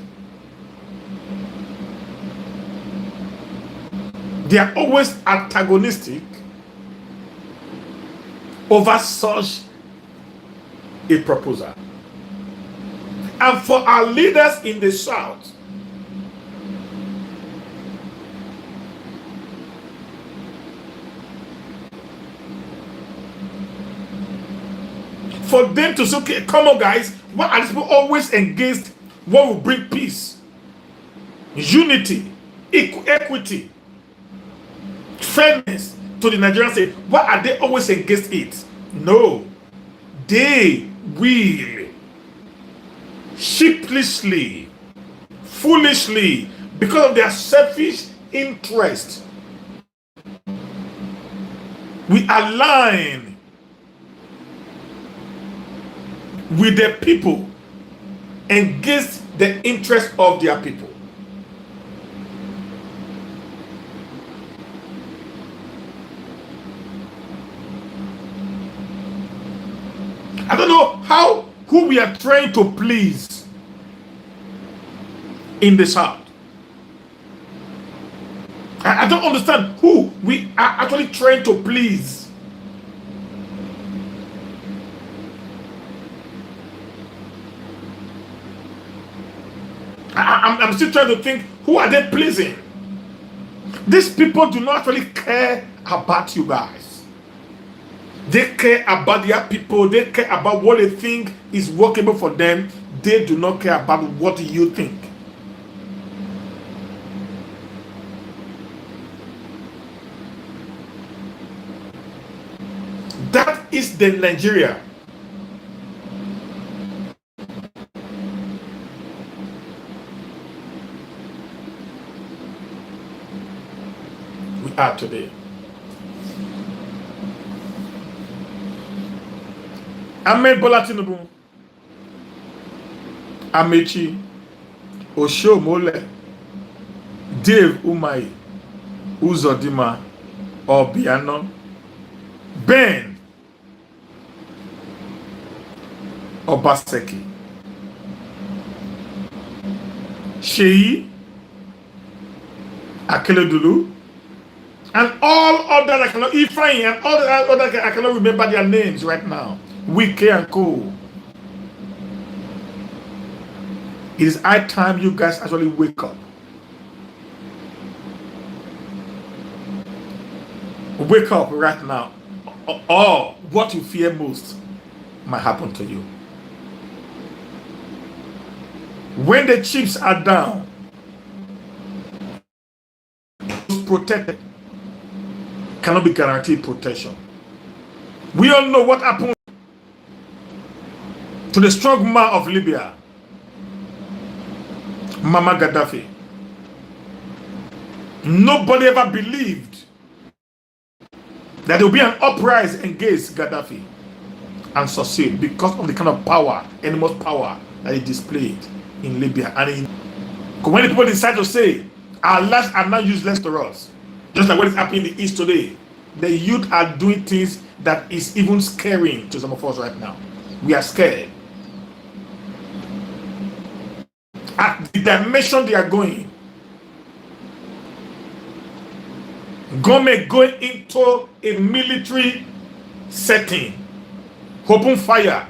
They are always antagonistic over such a proposal. And for our leaders in the South, for them to say, okay, come on guys, why are these people always engaged what will bring peace, unity, equity, fairness to the Nigerian state? Why are they always against it? No, they will sheepishly, foolishly, because of their selfish interest, we align with the people against the interest of their people. I don't know who we are trying to please in the South. I don't understand who we are actually trying to please. I'm still trying to think, who are they pleasing? These people do not actually care about you guys. They care about their people. They care about what they think is workable for them. They do not care about what you think. That is the Nigeria we are today. Ahmed Bola Tinubu, Amechi, Oshomole, Dave Umahi, Uzodima, Obiano, Ben Obaseki, Sheyi Akeledolu, and all others I cannot, Ifeanyi and all the others I cannot remember their names right now. Wike and Co. It is high time you guys actually wake up. Wake up right now, or what you fear most might happen to you. When the chips are down, protected cannot be guaranteed protection. We all know what happened to the strong man of Libya, Muammar Gaddafi. Nobody ever believed that there will be an uprising against Gaddafi and succeed because of the kind of power, enormous power that he displayed in Libya. And when the people decide to say our lives are now useless to us, just like what is happening in the East today, the youth are doing things that is even scaring to some of us right now. We are scared. At the dimension they are going, government going into a military setting, open fire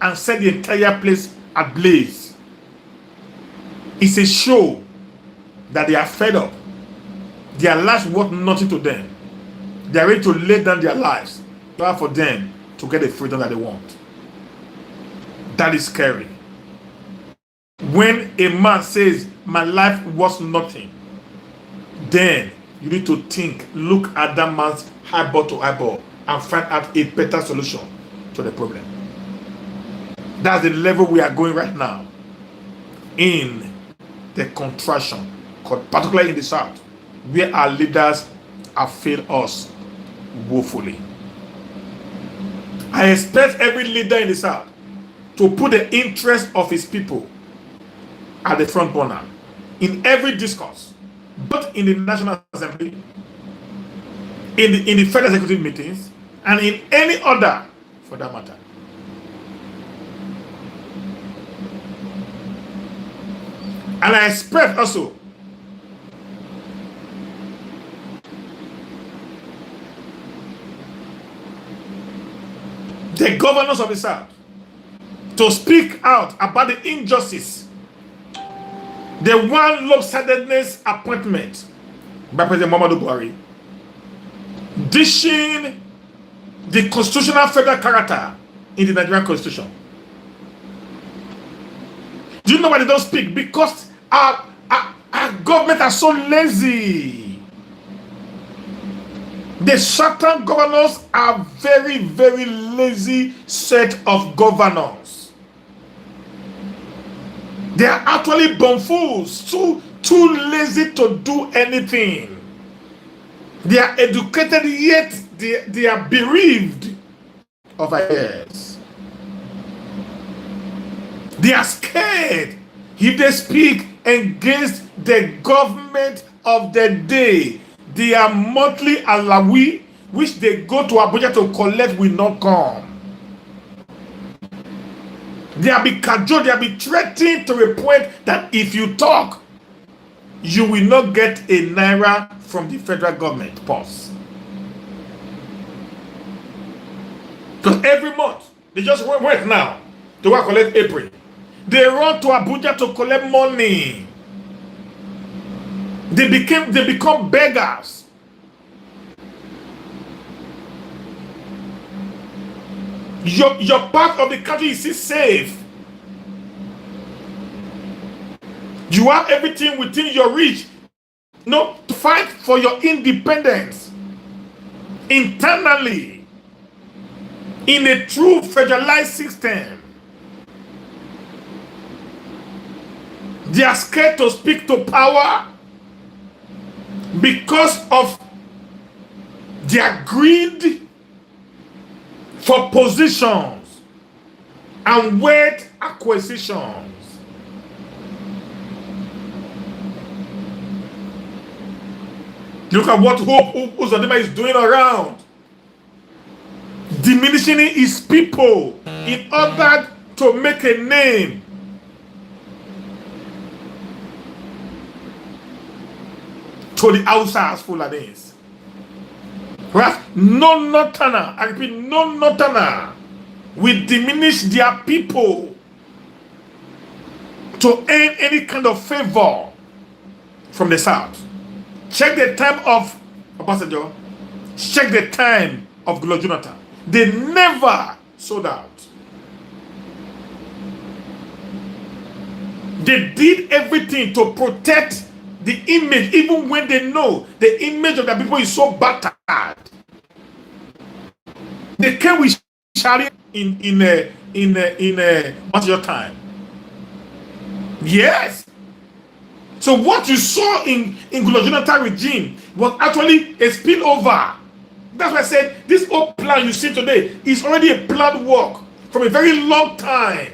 and set the entire place ablaze. It's a show that they are fed up. Their lives worth nothing to them. They are ready to lay down their lives for them to get the freedom that they want. That is scary. When a man says, my life was nothing, then you need to think, look at that man's eyeball to eyeball and find out a better solution to the problem. That's the level we are going right now in the contraction, particularly in the South, where our leaders have failed us woefully. I expect every leader in the South to put the interest of his people at the front burner in every discourse, both in the National Assembly, in the federal executive meetings, and in any other for that matter. And I expect also the governors of the South to speak out about the injustice, the one lopsidedness appointment by President Muhammadu Buhari, dishing the constitutional federal character in the Nigerian constitution. Do you know why they don't speak? Because our government are so lazy. The shutdown governors are very, very lazy set of governors. They are actually bumfools, too lazy to do anything. They are educated, yet they are bereaved of ideas. They are scared if they speak against the government of the day. Their monthly alawi, which they go to Abuja to collect, will not come. They are be cajoled, they are be threatened to the point that if you talk, you will not get a naira from the federal government. Pause. Because every month, they just went now to go collect April. They run to Abuja to collect money. They become beggars. Your part of the country is still safe. You have everything within your reach. No, to fight for your independence internally in a true federalized system. They are scared to speak to power because of their greed for positions and wealth acquisitions. Look at what Uzodimma is doing around, diminishing his people in order to make a name. To the outsiders Fulanis. Whereas no Northerner, I repeat, no Northerner will diminish their people to earn any kind of favor from the South. Check the time of Obasanjo. Check the time of Goodluck Jonathan. They never sold out. They did everything to protect the image, even when they know the image of the people is so battered. They came with Sharia in what's your time? Yes. So what you saw in Goodluck Jonathan regime was actually a spillover. That's why I said this whole plan you see today is already a planned work from a very long time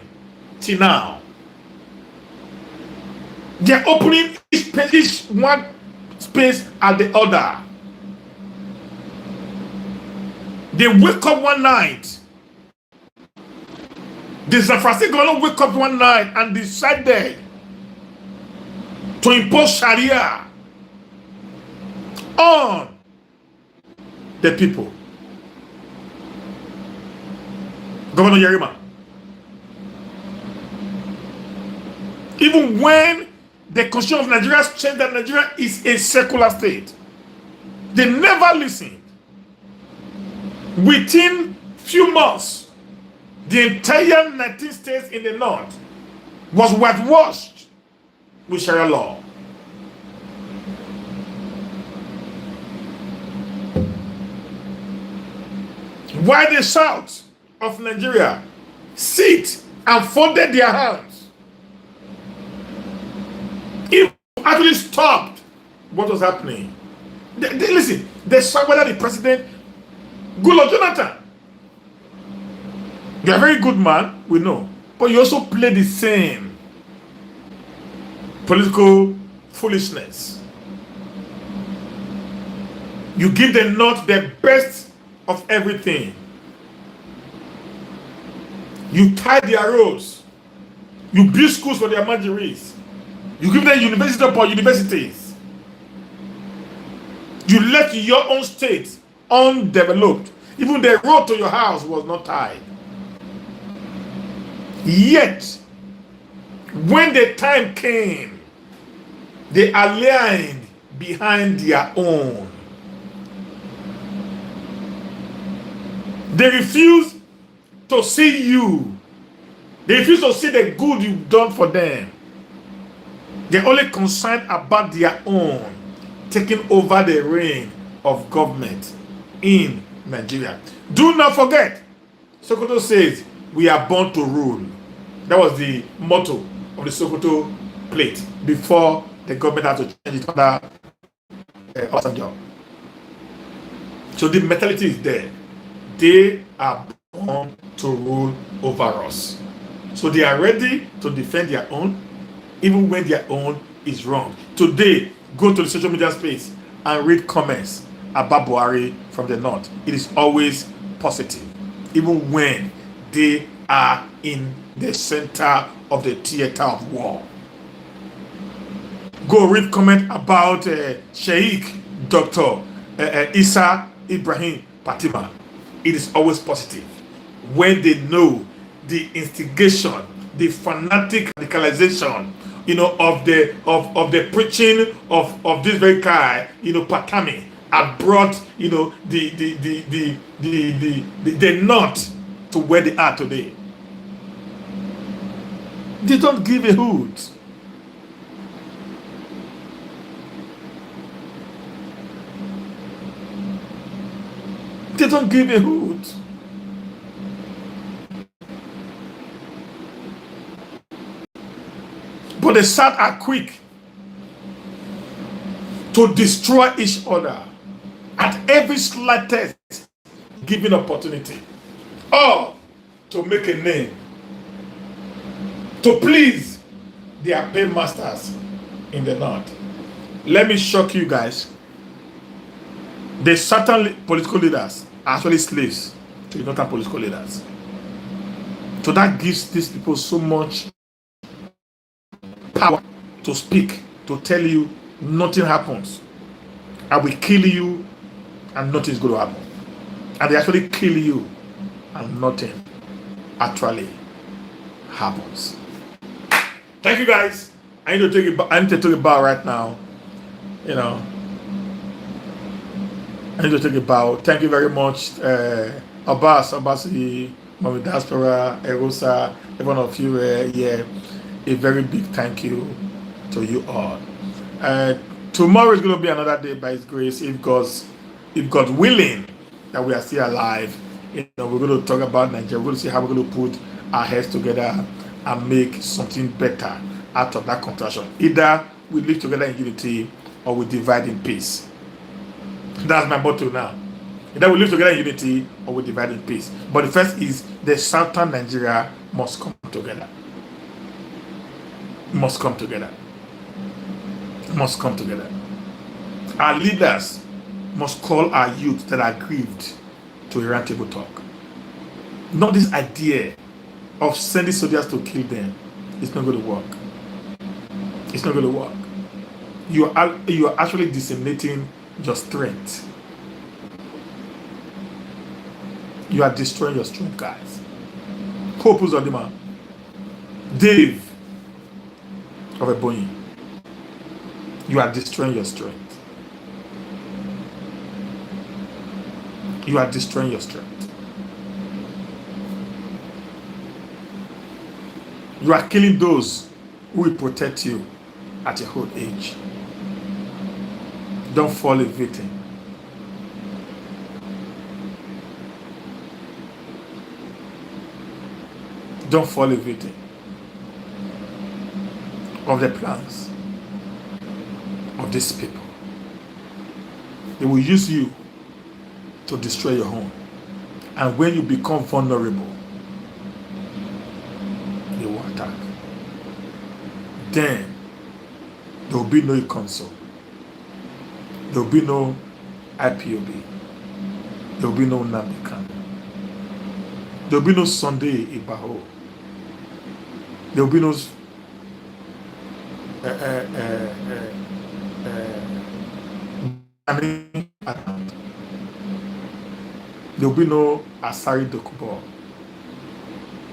till now. They're opening each one space at the other. They wake up one night. The San Francisco governor wake up one night and decided to impose Sharia on the people. Governor Yerima. Even when the constitution of Nigeria changed that Nigeria is a secular state, they never listened. Within few months, the entire 19 states in the north was whitewashed with Sharia law. While the south of Nigeria sit and folded their hands, it actually stopped what was happening. Listen, they saw whether the president, Goodluck Jonathan, you're a very good man, we know, but you also play the same political foolishness. You give the North the best of everything. You tie their roads. You build schools for their marginaries. You give them university upon universities. You left your own state undeveloped. Even the road to your house was not tied. Yet, when the time came, they aligned behind their own. They refused to see you. They refused to see the good you've done for them. They're only concerned about their own, taking over the reign of government in Nigeria. Do not forget, Sokoto says, we are born to rule. That was the motto of the Sokoto plate before the government had to change it under Obasanjo. So the mentality is there. They are born to rule over us. So they are ready to defend their own, even when their own is wrong. Today, go to the social media space and read comments about Buhari from the north. It is always positive, even when they are in the center of the theater of war. Go read comment about Sheikh Dr. Isa Ibrahim Fatima. It is always positive when they know the instigation, the fanatic radicalization, of the preaching of this very guy, Patami, had brought, the north to where they are today. They don't give a hoot. They don't give a hoot. But the South are quick to destroy each other at every slightest given opportunity, or to make a name, to please their paymasters in the north. Let me shock you guys. The certain political leaders are actually slaves to the northern political leaders. So that gives these people so much power to speak, to tell you nothing happens. I will kill you and nothing is going to happen. And they actually kill you and nothing actually happens. Thank you guys. I need to take a bow right now. I need to take a bow. Thank you very much, Abasi, Mami Diaspora, Erosa, every one of you here. A very big thank you to you all. Tomorrow is going to be another day by His grace, if God's willing, that we are still alive. We're going to talk about Nigeria. We're going to see how we're going to put our heads together and make something better out of that contraction. Either we live together in unity or we divide in peace. That's my motto now. Either we live together in unity or we divide in peace. But the first is the southern Nigeria must come together. Must come together. Must come together. Our leaders must call our youth that are grieved to a round table talk. Not this idea of sending soldiers to kill them. It's not going to work. It's not going to work. You are actually disseminating your strength. You are destroying your strength, guys. Hope is on the man. Dave of a Boeing. You are destroying your strength. You are destroying your strength. You are killing those who will protect you at your old age. Don't fall a victim. Don't fall a victim of the plans of these people. They will use you to destroy your home. And when you become vulnerable, they will attack. Then there will be no console. There will be no IPOB. There will be no Nnamdi Kanu. There will be no Sunday Igboho. There will be no there will be no Asari Dokubo.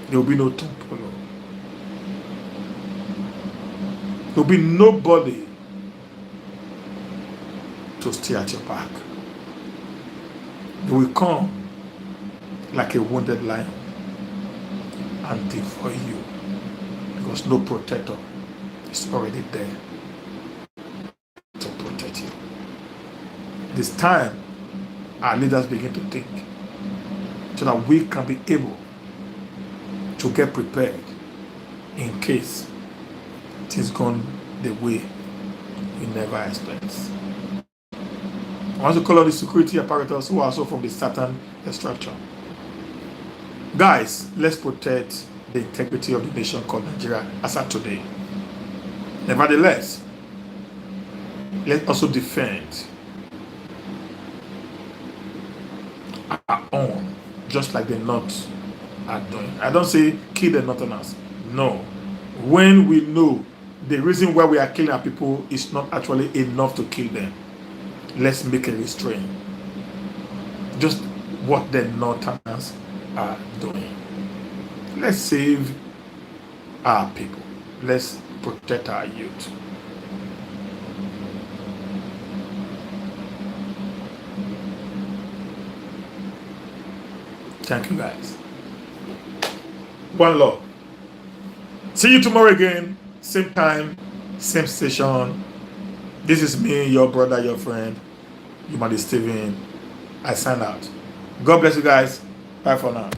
There will be no Tompolo. There will be nobody to stay at your back. They will come like a wounded lion and devour you, because no protector is already there to protect you. This time, our leaders begin to think so that we can be able to get prepared in case things gone the way we never expect. I want to call on the security apparatus who are also from the Satan structure. Guys, let's protect the integrity of the nation called Nigeria as of today. Nevertheless, let's also defend our own, just like the North are doing. I don't say kill the Northerners. No. When we know the reason why we are killing our people is not actually enough to kill them, let's make a restraint. Just what the Northerners are doing. Let's save our people. Let's protect our youth. Thank you, guys. One love. See you tomorrow again. Same time, same station. This is me, your brother, your friend, Yumadi Steven. I sign out. God bless you guys. Bye for now.